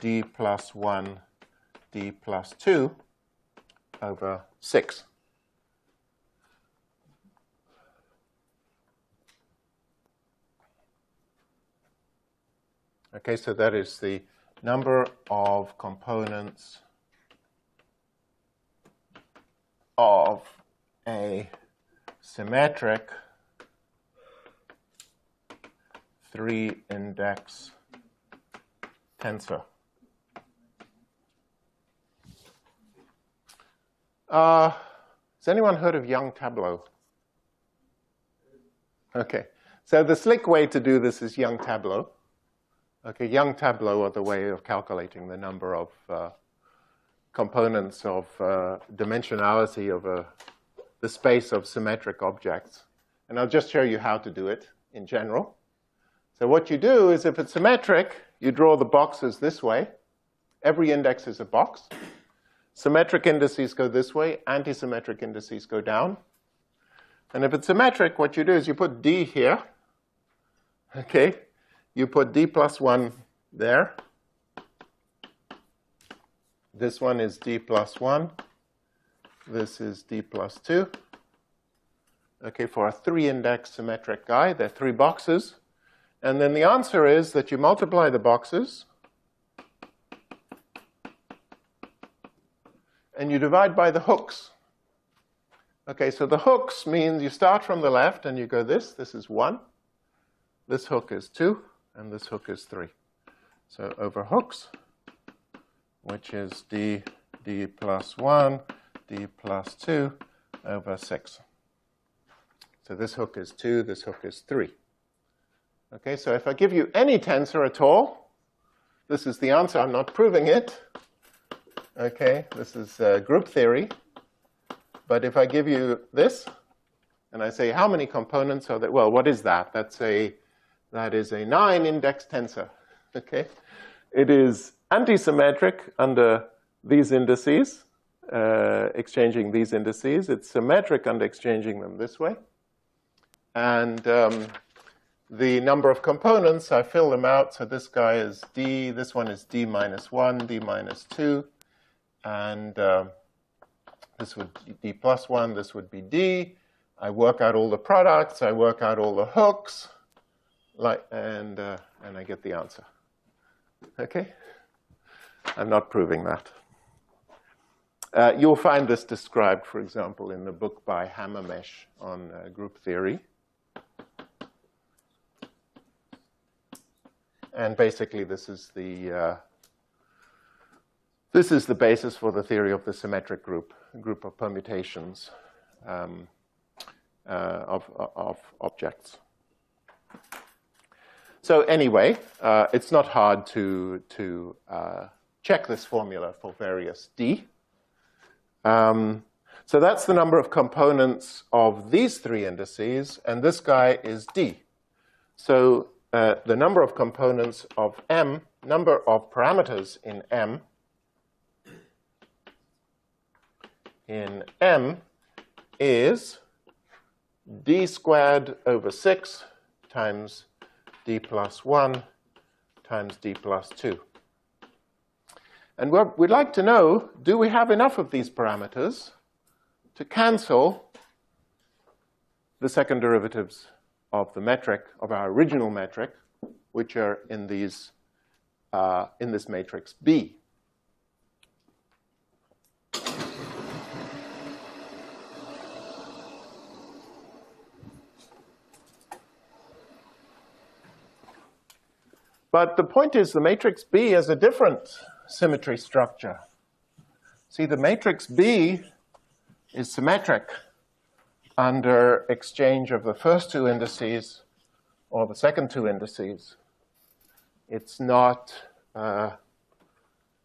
d plus 1, d plus 2 over 6. Okay, so that is the number of components of a symmetric 3-index tensor. Has anyone heard of Young Tableau? Okay, so the slick way to do this is Young Tableau. Okay, Young Tableau are the way of calculating the number of components of dimensionality of the space of symmetric objects. And I'll just show you how to do it in general. So what you do is if it's symmetric, you draw the boxes this way. Every index is a box. Symmetric indices go this way. Anti-symmetric indices go down. And if it's symmetric, what you do is you put D here. Okay? You put D plus 1 there. This one is D plus 1. This is D plus 2. Okay, for a 3-index symmetric guy, there are 3 boxes. And then the answer is that you multiply the boxes and you divide by the hooks. Okay, so the hooks means you start from the left and you go this. This is 1. This hook is 2. And this hook is 3. So over hooks, which is d plus 1, d plus 2 over 6. So this hook is 2, this hook is 3. Okay, so if I give you any tensor at all, this is the answer. I'm not proving it. Okay, this is group theory. But if I give you this, and I say, how many components are there? Well, what is that? That is a 9-index tensor. Okay, it is antisymmetric under these indices, exchanging these indices. It's symmetric under exchanging them this way. And the number of components, I fill them out. So this guy is D. This one is D minus 1, D minus 2. And this would be D plus 1. This would be D. I work out all the products. I work out all the hooks. And I get the answer. Okay? I'm not proving that. You'll find this described, for example, in the book by Hammermesh on group theory. And basically, this is the basis for the theory of the symmetric group of permutations of objects. So anyway, it's not hard to check this formula for various D. So that's the number of components of these three indices, and this guy is D. So the number of components of M, number of parameters in M is D squared over 6 times D plus 1 times D plus 2. And we'd like to know, do we have enough of these parameters to cancel the second derivatives of the metric, of our original metric, which are in this matrix B. But the point is, the matrix B has a different symmetry structure. See, the matrix B is symmetric under exchange of the first two indices or the second two indices. It's not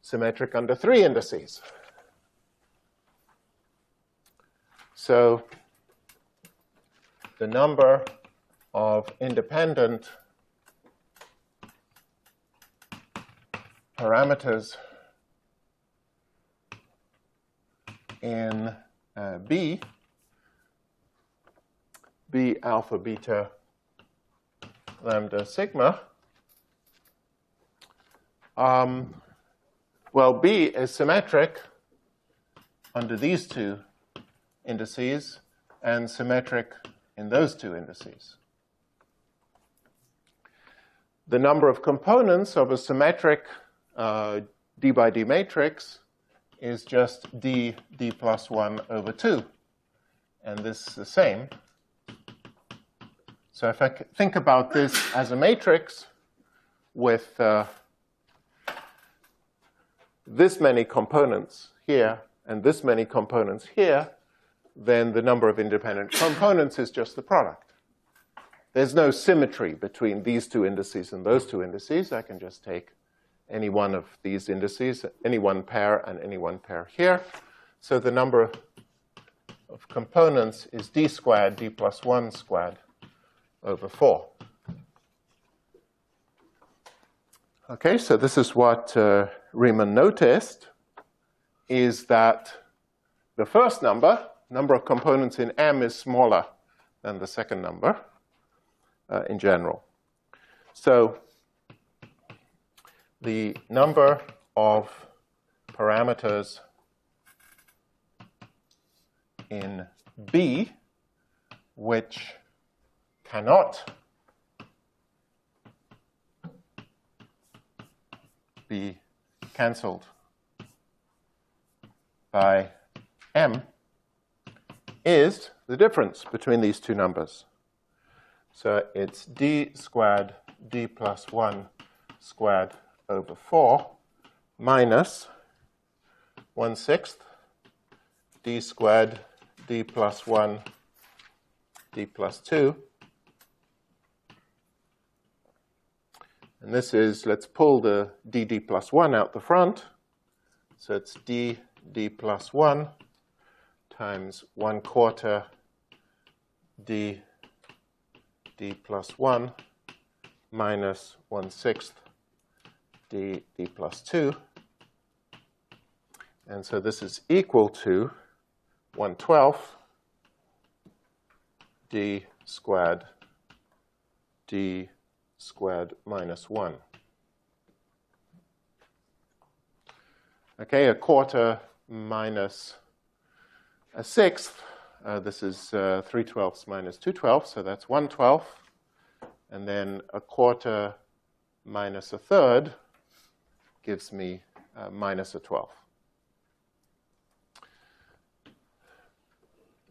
symmetric under three indices. So the number of independent parameters in B alpha, beta, lambda, sigma. Well, B is symmetric under these two indices and symmetric in those two indices. The number of components of a symmetric D by D matrix is just D plus 1 over 2. And this is the same. So if I think about this as a matrix with this many components here and this many components here, then the number of independent components is just the product. There's no symmetry between these two indices and those two indices. I can just take any one of these indices, any one pair and any one pair here. So the number of components is D squared, D plus 1 squared over 4. Okay, so this is what Riemann noticed, is that the first number of components in M is smaller than the second number in general. So the number of parameters in B which cannot be cancelled by M is the difference between these two numbers. So it's D squared, D plus 1 squared over 4 minus 1/6 D squared, D plus 1, D plus 2 And this is, let's pull the dd plus 1 out the front. So it's dd plus 1 times 1/4 d plus 1 minus 1/6 d plus 2. And so this is equal to 1/12 d squared minus 1. Okay, 1/4 minus 1/6. This is 3/12 minus 2/12, so that's 1/12. And then 1/4 minus 1/3 gives me minus 1/12.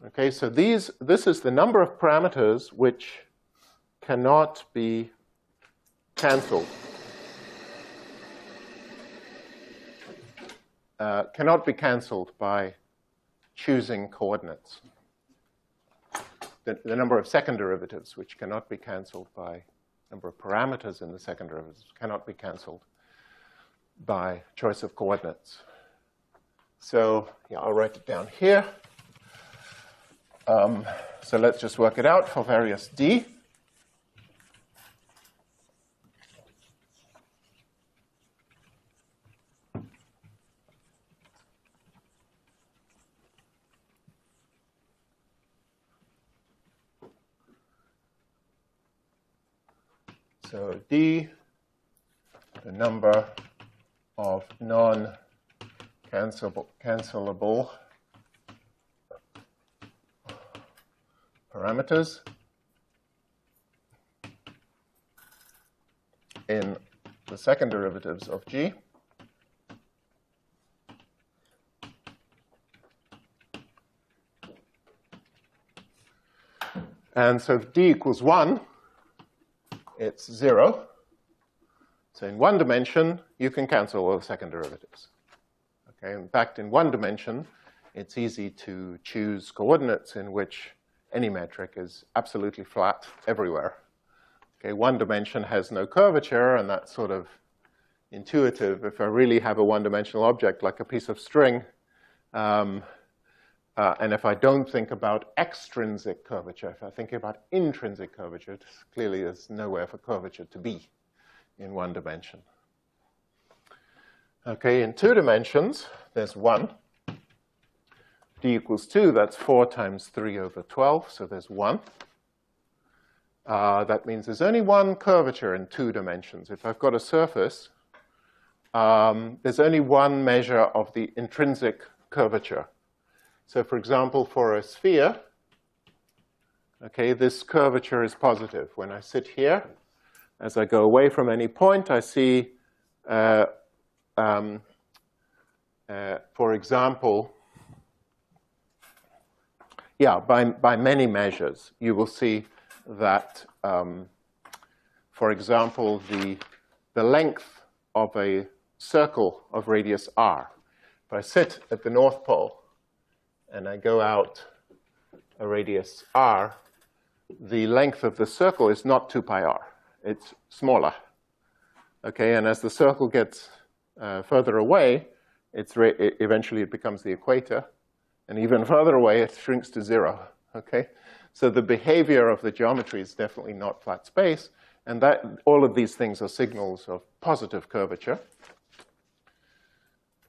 Okay, so this is the number of parameters which cannot be cancelled. Cannot be cancelled by choosing coordinates. The number of second derivatives which cannot be cancelled by number of parameters in the second derivatives cannot be cancelled by choice of coordinates. So yeah, I'll write it down here. So let's just work it out for various d. So d, the number of non-cancelable parameters in the second derivatives of g. And so if d equals 1, it's 0. So in one dimension, you can cancel all the second derivatives. Okay, in fact, in one dimension, it's easy to choose coordinates in which any metric is absolutely flat everywhere. Okay, one dimension has no curvature, and that's sort of intuitive. If I really have a one-dimensional object like a piece of string, and if I don't think about extrinsic curvature, if I think about intrinsic curvature, clearly there's nowhere for curvature to be in one dimension. Okay, in two dimensions, there's 1. d equals 2, that's 4 times 3 over 12, so there's 1. That means there's only one curvature in 2 dimensions. If I've got a surface, there's only one measure of the intrinsic curvature. So for example, for a sphere, okay, this curvature is positive. When I sit here, as I go away from any point, I see, for example, yeah, by many measures, you will see that, for example, the length of a circle of radius r. If I sit at the North Pole and I go out a radius r, the length of the circle is not 2 pi r. It's smaller. Okay, and as the circle gets further away, eventually it becomes the equator. And even further away, it shrinks to 0. Okay, so the behavior of the geometry is definitely not flat space. And that all of these things are signals of positive curvature.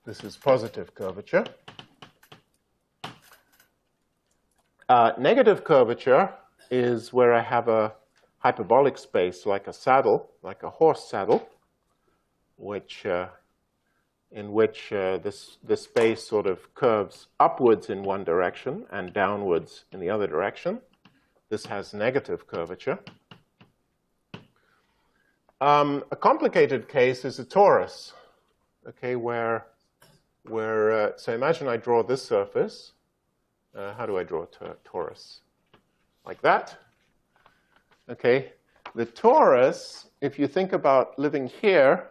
This is positive curvature. Negative curvature is where I have a hyperbolic space like a saddle, like a horse saddle, in which this space sort of curves upwards in one direction and downwards in the other direction. This has negative curvature. A complicated case is a torus, okay, so imagine I draw this surface. How do I draw a torus? Like that. Okay, the torus, if you think about living here,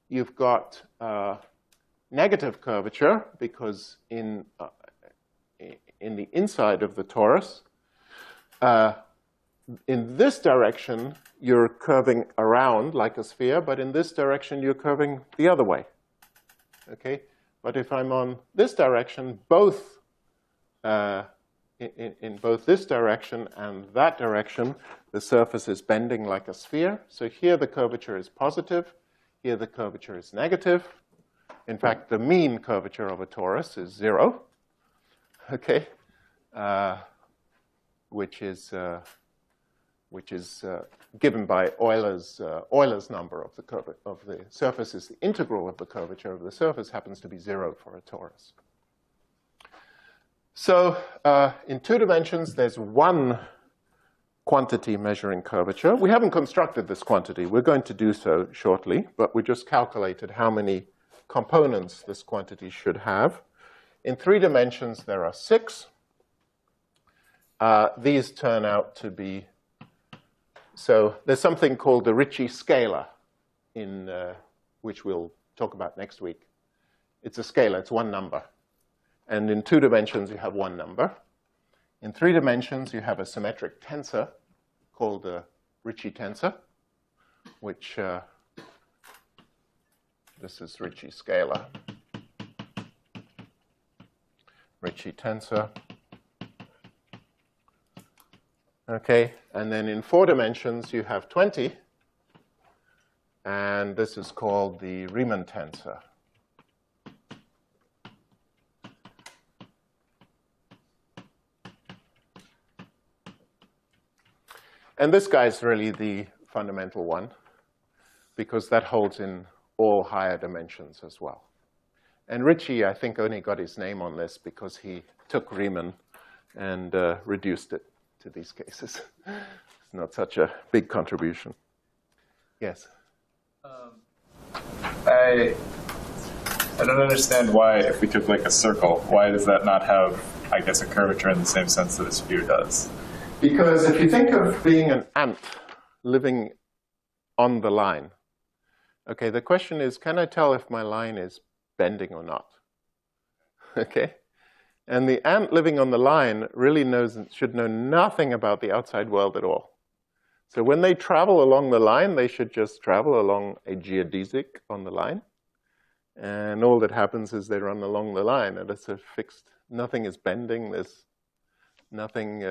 you've got negative curvature because in the inside of the torus, in this direction, you're curving around like a sphere, but in this direction, you're curving the other way. Okay? But if I'm on this direction, both in both this direction and that direction, the surface is bending like a sphere. So here the curvature is positive. Here the curvature is negative. In fact, the mean curvature of a torus is 0. Okay? Which is given by Euler's number of the surface is the integral of the curvature of the surface happens to be 0 for a torus. So in 2 dimensions, there's one quantity measuring curvature. We haven't constructed this quantity. We're going to do so shortly, but we just calculated how many components this quantity should have. In 3 dimensions, there are 6. These turn out to be, so there's something called the Ricci scalar, which we'll talk about next week. It's a scalar, it's one number. And in 2 dimensions, you have one number. In 3 dimensions, you have a symmetric tensor called the Ricci tensor, which this is Ricci scalar. Ricci tensor. Okay, and then in 4 dimensions, you have 20. And this is called the Riemann tensor. And this guy is really the fundamental one, because that holds in all higher dimensions as well. And Ricci, I think, only got his name on this because he took Riemann and reduced it to these cases. It's not such a big contribution. Yes? I don't understand why, if we took like a circle, why does that not have, I guess, a curvature in the same sense that a sphere does? Because if you think of being an ant living on the line, okay, the question is, can I tell if my line is bending or not? Okay? And the ant living on the line really should know nothing about the outside world at all. So when they travel along the line, they should just travel along a geodesic on the line. And all that happens is they run along the line, and it's a fixed, nothing is bending, there's nothing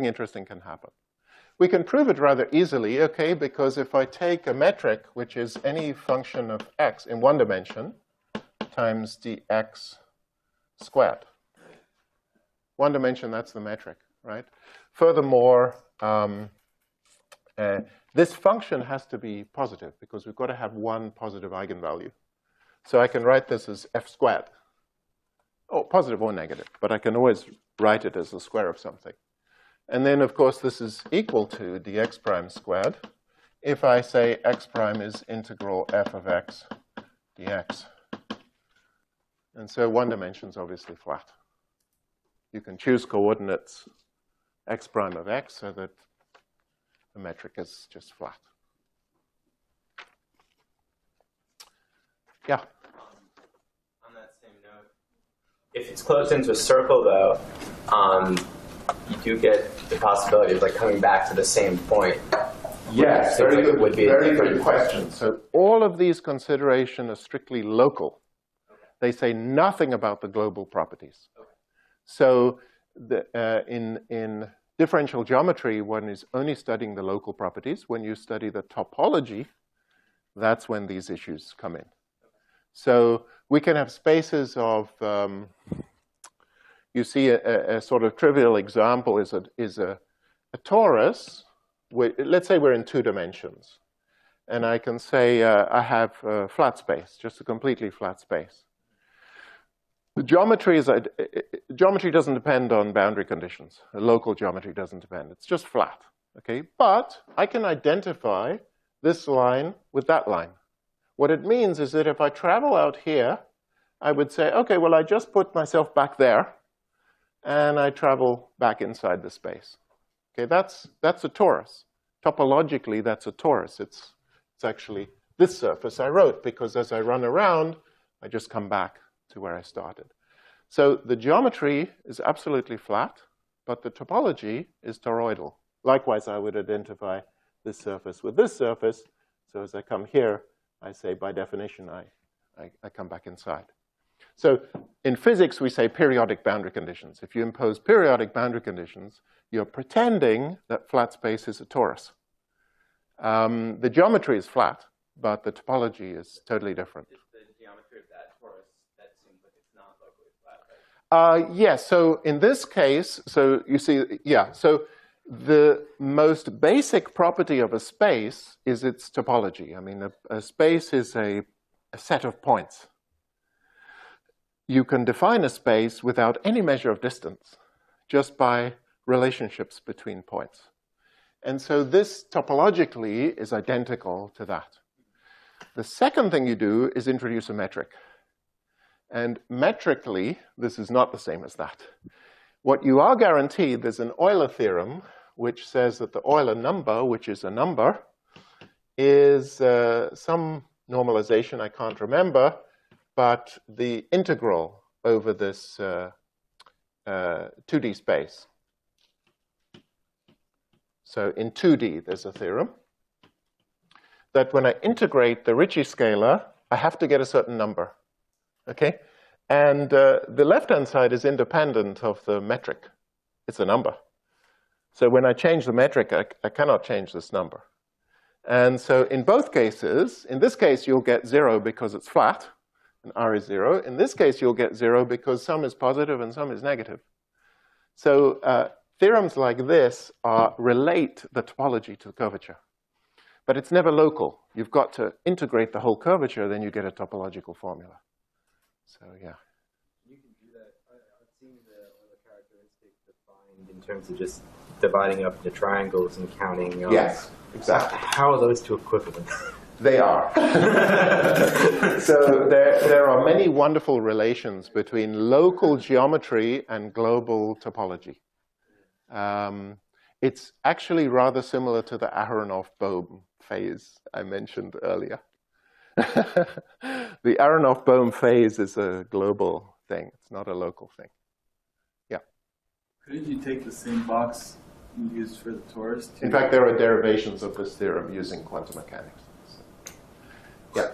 interesting can happen. We can prove it rather easily, okay, because if I take a metric, which is any function of x in 1 dimension, times dx squared. 1 dimension, that's the metric, right? Furthermore, this function has to be positive, because we've got to have one positive eigenvalue. So I can write this as f squared. Oh, positive or negative, but I can always write it as the square of something. And then, of course, this is equal to dx prime squared if I say x prime is integral f of x dx. And so 1 dimension is obviously flat. You can choose coordinates x prime of x so that the metric is just flat. Yeah? On that same note, if it's closed into a circle, though, you do get the possibility of like coming back to the same point. Yes, very good. Would be very good question. So all of these considerations are strictly local. Okay. They say nothing about the global properties. Okay. So in differential geometry, one is only studying the local properties. When you study the topology, that's when these issues come in. Okay. So we can have spaces of you see a sort of trivial example is a torus. Let's say we're in 2 dimensions. And I can say I have a flat space, just a completely flat space. The geometry doesn't depend on boundary conditions. Local geometry doesn't depend. It's just flat. Okay? But I can identify this line with that line. What it means is that if I travel out here, I would say, okay, well, I just put myself back there, and I travel back inside the space. Okay, that's a torus. Topologically, that's a torus. It's actually this surface I wrote, because as I run around, I just come back to where I started. So the geometry is absolutely flat, but the topology is toroidal. Likewise, I would identify this surface with this surface. So as I come here, I say, by definition, I come back inside. So in physics, we say periodic boundary conditions. If you impose periodic boundary conditions, you're pretending that flat space is a torus. The geometry is flat, but the topology is totally different. Is the geometry of that torus, that seems like it's not locally flat, right? Yes, so in this case, so you see, yeah, so the most basic property of a space is its topology. I mean, a space is a set of points. You can define a space without any measure of distance, just by relationships between points. And so this topologically is identical to that. The second thing you do is introduce a metric. And metrically, this is not the same as that. What you are guaranteed, there's an Euler theorem which says that the Euler number, which is a number, is some normalization I can't remember, but the integral over this 2D space. So in 2D, there's a theorem that when I integrate the Ricci scalar, I have to get a certain number, okay? And the left-hand side is independent of the metric. It's a number. So when I change the metric, I cannot change this number. And so in both cases, in this case, you'll get 0 because it's flat, and R is 0. In this case, you'll get 0 because some is positive and some is negative. So theorems like this relate the topology to the curvature. But it's never local. You've got to integrate the whole curvature, then you get a topological formula. So, yeah. You can do that. I've seen the Euler characteristic defined in terms of just dividing up the triangles and counting. Yes, exactly. How are those two equivalent? They are. So there are many wonderful relations between local geometry and global topology. It's actually rather similar to the Aharonov-Bohm phase I mentioned earlier. The Aharonov-Bohm phase is a global thing. It's not a local thing. Yeah. Couldn't you take the same box you used for the torus? In fact, there are derivations of this theorem using quantum mechanics. So, yeah.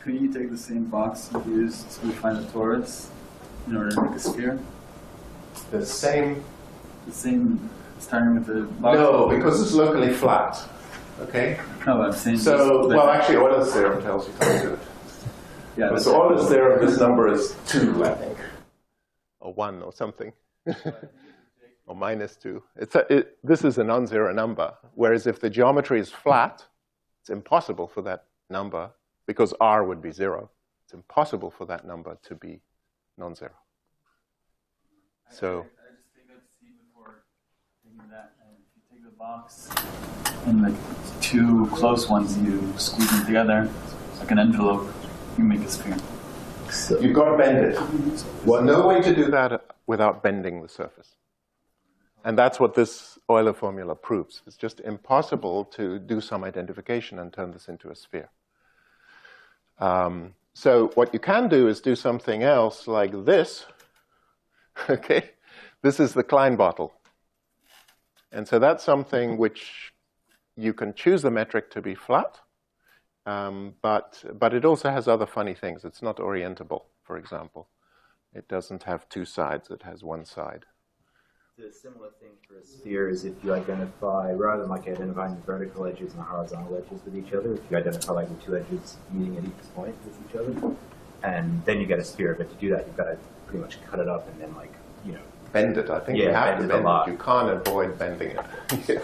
Couldn't you take the same box you used to define the torus in order to make a sphere? The same? The same, starting with the box? No, because it's locally flat. Okay? No, I'm saying... So, well, actually, Euler's theorem tells you how to do it. Yeah, So Euler's theorem, this number is 2, I think. Or 1 or something. Or minus 2. This is a non-zero number. Whereas if the geometry is flat, it's impossible for that number, because R would be 0. It's impossible for that number to be non-zero. So... I just think I'd see before taking that, and if you take the box and like two close ones, you squeeze them together like an envelope, you make a sphere. So you've got to bend it. Well, no way to do that without bending the surface. And that's what this Euler formula proves. It's just impossible to do some identification and turn this into a sphere. So what you can do is do something else like this. Okay, this is the Klein bottle. And so that's something which you can choose the metric to be flat, but it also has other funny things. It's not orientable, for example. It doesn't have two sides, it has one side. The similar thing for a sphere is if you identify, rather than like identifying the vertical edges and the horizontal edges with each other, if you identify like the two edges meeting at each point with each other, and then you get a sphere. But to do that, you've got to pretty much cut it up and then like, you know, bend it. I think you have to bend it. You can't avoid bending it. Yeah.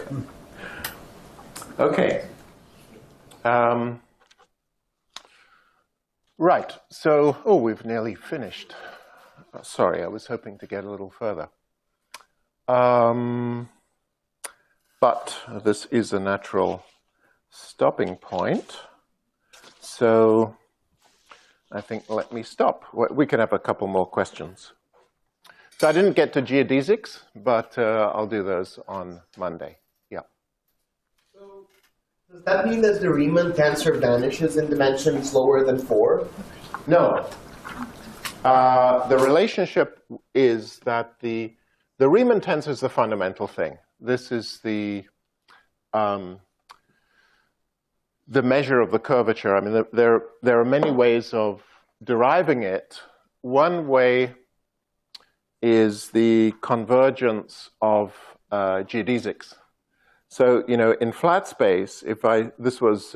Okay. Right. So, we've nearly finished. Sorry, I was hoping to get a little further. But this is a natural stopping point. So I think let me stop. We can have a couple more questions. So I didn't get to geodesics, but I'll do those on Monday. Yeah. So does that mean that the Riemann tensor vanishes in dimensions lower than 4? No. The relationship is that the Riemann tensor is the fundamental thing. This is the measure of the curvature. I mean, there are many ways of deriving it. One way is the convergence of geodesics. So, in flat space, this was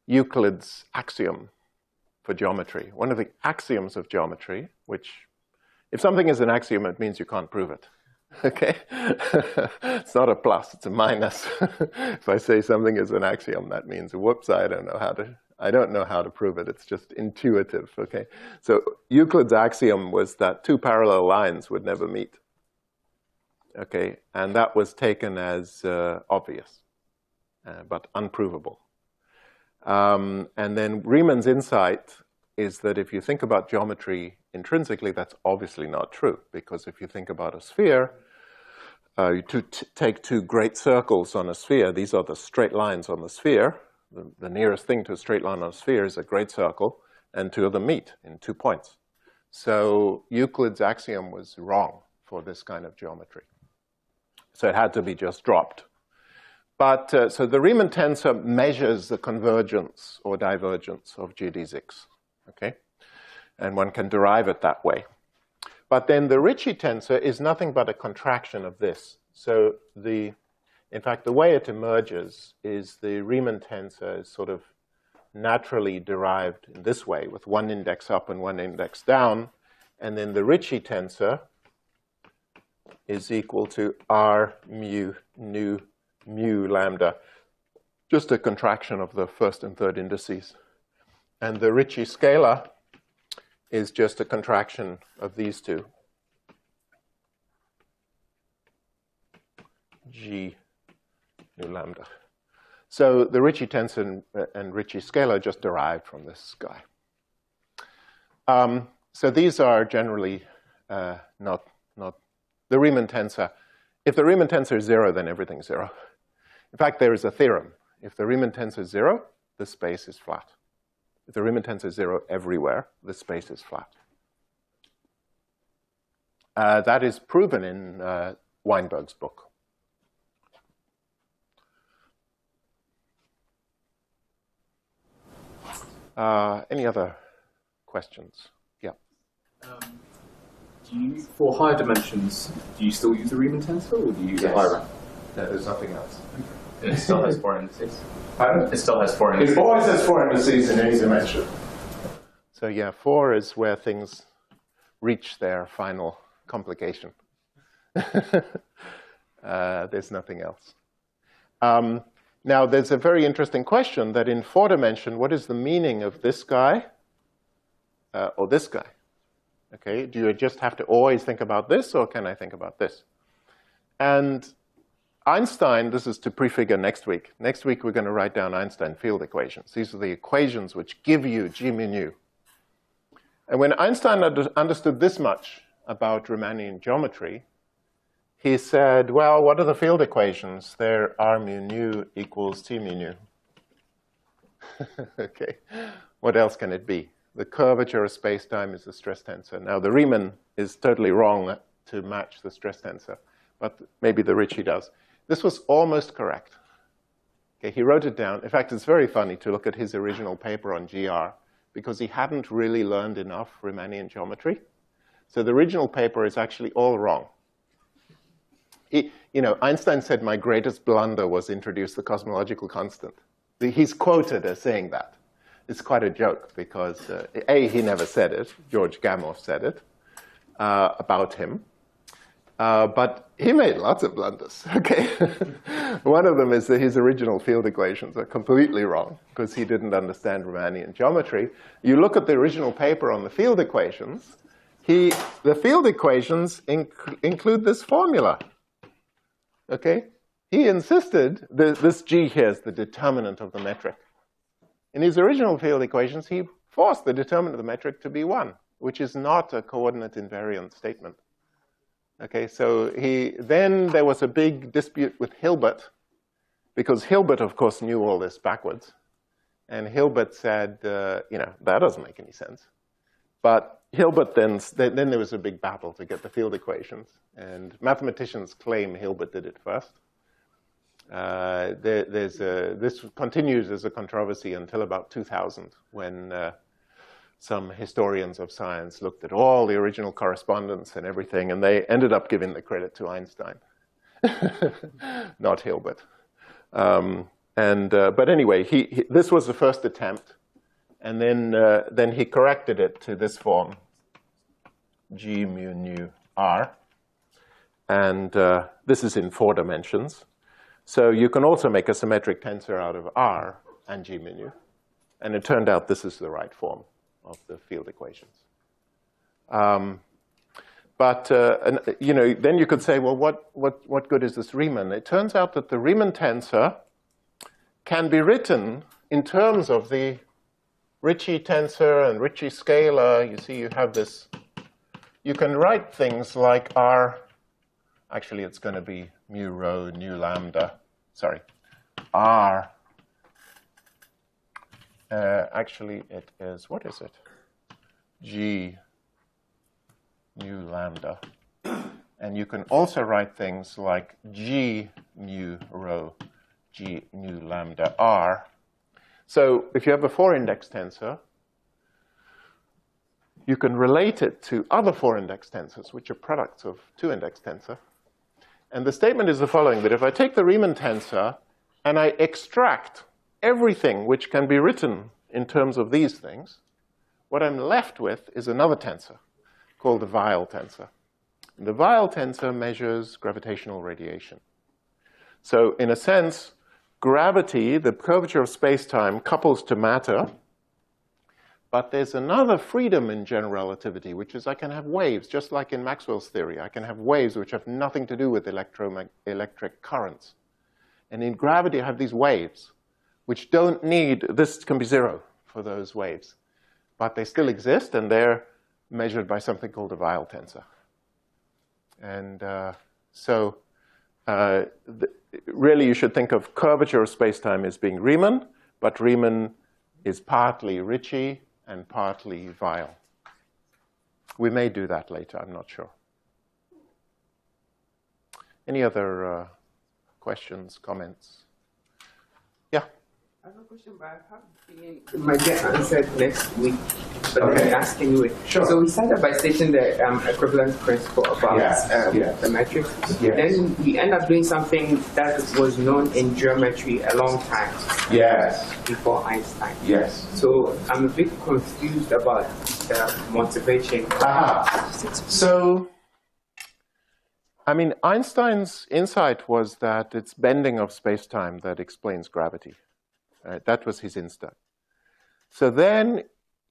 Euclid's axiom for geometry. One of the axioms of geometry, which, if something is an axiom, it means you can't prove it. Okay? It's not a plus, it's a minus. If I say something is an axiom, that means, whoops, I don't know how to prove it. It's just intuitive, okay? So Euclid's axiom was that two parallel lines would never meet. Okay, and that was taken as obvious, but unprovable. And then Riemann's insight is that if you think about geometry intrinsically, that's obviously not true, because if you think about a sphere, you take two great circles on a sphere. These are the straight lines on the sphere. The nearest thing to a straight line on a sphere is a great circle, and two of them meet in 2 points. So Euclid's axiom was wrong for this kind of geometry. So it had to be just dropped. But so the Riemann tensor measures the convergence or divergence of geodesics, okay? And one can derive it that way. But then the Ricci tensor is nothing but a contraction of this. So in fact, the way it emerges is the Riemann tensor is sort of naturally derived in this way, with one index up and one index down. And then the Ricci tensor is equal to R mu nu mu lambda, just a contraction of the first and third indices. And the Ricci scalar is just a contraction of these two, G nu lambda. So the Ricci tensor and Ricci scalar are just derived from this guy. So these are generally not the Riemann tensor. If the Riemann tensor is 0, then everything's 0. In fact, there is a theorem. If the Riemann tensor is 0, the space is flat. If the Riemann tensor is 0 everywhere, the space is flat. That is proven in Weinberg's book. Any other questions? Yeah. For higher dimensions, do you still use the Riemann tensor, or do you use a higher rank? No, there's nothing else. And it still has 4 indices. Pardon? It still has 4 indices. It always has 4 indices in any dimension. So yeah, 4 is where things reach their final complication. There's nothing else. Now, there's a very interesting question that in 4 dimension, what is the meaning of this guy or this guy? Okay, do you just have to always think about this, or can I think about this? And Einstein, this is to prefigure next week. Next week, we're going to write down Einstein field equations. These are the equations which give you G mu nu. And when Einstein understood this much about Riemannian geometry, he said, well, what are the field equations? They're R mu nu equals T mu nu. Okay, what else can it be? The curvature of space-time is the stress tensor. Now, the Riemann is totally wrong to match the stress tensor, but maybe the Ricci does. This was almost correct. Okay, he wrote it down. In fact, it's very funny to look at his original paper on GR, because he hadn't really learned enough Riemannian geometry. So the original paper is actually all wrong. Einstein said my greatest blunder was introduce the cosmological constant. He's quoted as saying that. It's quite a joke because, A, he never said it. George Gamow said it about him. But he made lots of blunders, okay? One of them is that his original field equations are completely wrong because he didn't understand Riemannian geometry. You look at the original paper on the field equations, the field equations include this formula, okay? He insisted that this G here is the determinant of the metric. In his original field equations, he forced the determinant of the metric to be 1, which is not a coordinate invariant statement. Okay, so then there was a big dispute with Hilbert, because Hilbert, of course, knew all this backwards. And Hilbert said, that doesn't make any sense. But Hilbert then there was a big battle to get the field equations, and mathematicians claim Hilbert did it first. This continues as a controversy until about 2000, when some historians of science looked at all the original correspondence and everything, and they ended up giving the credit to Einstein, not Hilbert. But anyway, this was the first attempt, and then he corrected it to this form, G mu nu R, and this is in 4 dimensions. So you can also make a symmetric tensor out of R and G mu nu, and it turned out this is the right form of the field equations. You know, then you could say, well, what good is this Riemann? It turns out that the Riemann tensor can be written in terms of the Ricci tensor and Ricci scalar. You see, you have this. You can write things like R. Actually, it's going to be mu rho nu lambda. Sorry, R. Actually, it is, what is it? G mu lambda. And you can also write things like G mu rho G mu lambda R. So if you have a 4-index tensor, you can relate it to other 4-index tensors, which are products of 2-index tensor. And the statement is the following, that if I take the Riemann tensor and I extract everything which can be written in terms of these things, what I'm left with is another tensor called the Weyl tensor. And the Weyl tensor measures gravitational radiation. So in a sense, gravity, the curvature of space-time, couples to matter. But there's another freedom in general relativity, which is I can have waves, just like in Maxwell's theory. I can have waves which have nothing to do with electric currents. And in gravity, I have these waves, which don't need, this can be 0 for those waves. But they still exist, and they're measured by something called a Weyl tensor. And really, you should think of curvature of space-time as being Riemann, but Riemann is partly Ricci and partly Weyl. We may do that later, I'm not sure. Any other questions, comments? Yeah? I have a question, but I have a feeling it might get answered next week. But let me ask anyway. Sure. So we started by stating the equivalence principle about the metric. Then we end up doing something that was known in geometry a long time. Before Einstein. So I'm a bit confused about the motivation. So, I mean, Einstein's insight was that it's bending of space-time that explains gravity. That was his instinct. So then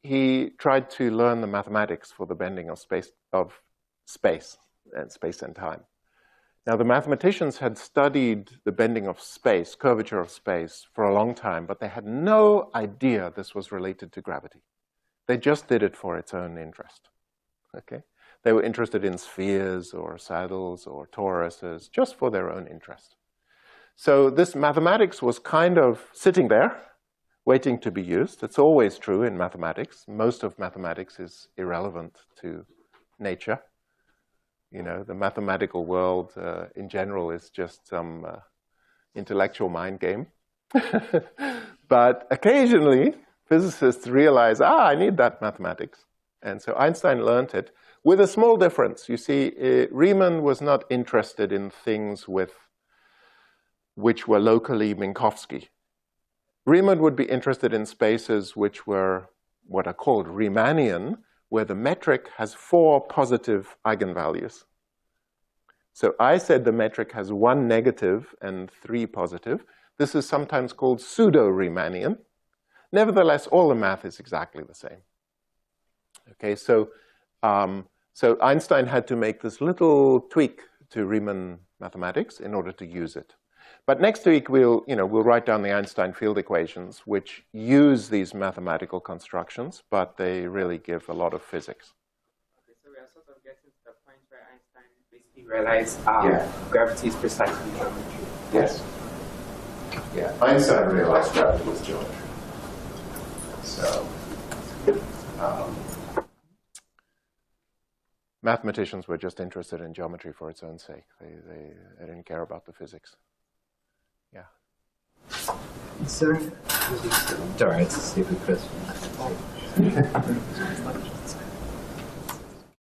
he tried to learn the mathematics for the bending of space and time. Now, the mathematicians had studied the bending of space, curvature of space, for a long time, but they had no idea this was related to gravity. They just did it for its own interest. Okay? They were interested in spheres or saddles or toruses, just for their own interest. So this mathematics was kind of sitting there, waiting to be used. It's always true in mathematics. Most of mathematics is irrelevant to nature. You know, the mathematical world in general is just some intellectual mind game. But occasionally, physicists realize, I need that mathematics. And so Einstein learned it with a small difference. You see, Riemann was not interested in things which were locally Minkowski. Riemann would be interested in spaces which were what are called Riemannian, where the metric has 4 positive eigenvalues. So I said the metric has 1 negative and 3 positive. This is sometimes called pseudo-Riemannian. Nevertheless, all the math is exactly the same. Okay, so Einstein had to make this little tweak to Riemann mathematics in order to use it. But next week, we'll write down the Einstein field equations, which use these mathematical constructions, but they really give a lot of physics. Okay, so we are sort of getting to the point where Einstein basically realized gravity is precisely geometry. Yes. Yeah, Einstein realized gravity was geometry. So, mathematicians were just interested in geometry for its own sake. They didn't care about the physics. Yeah. Sorry, it's a stupid question.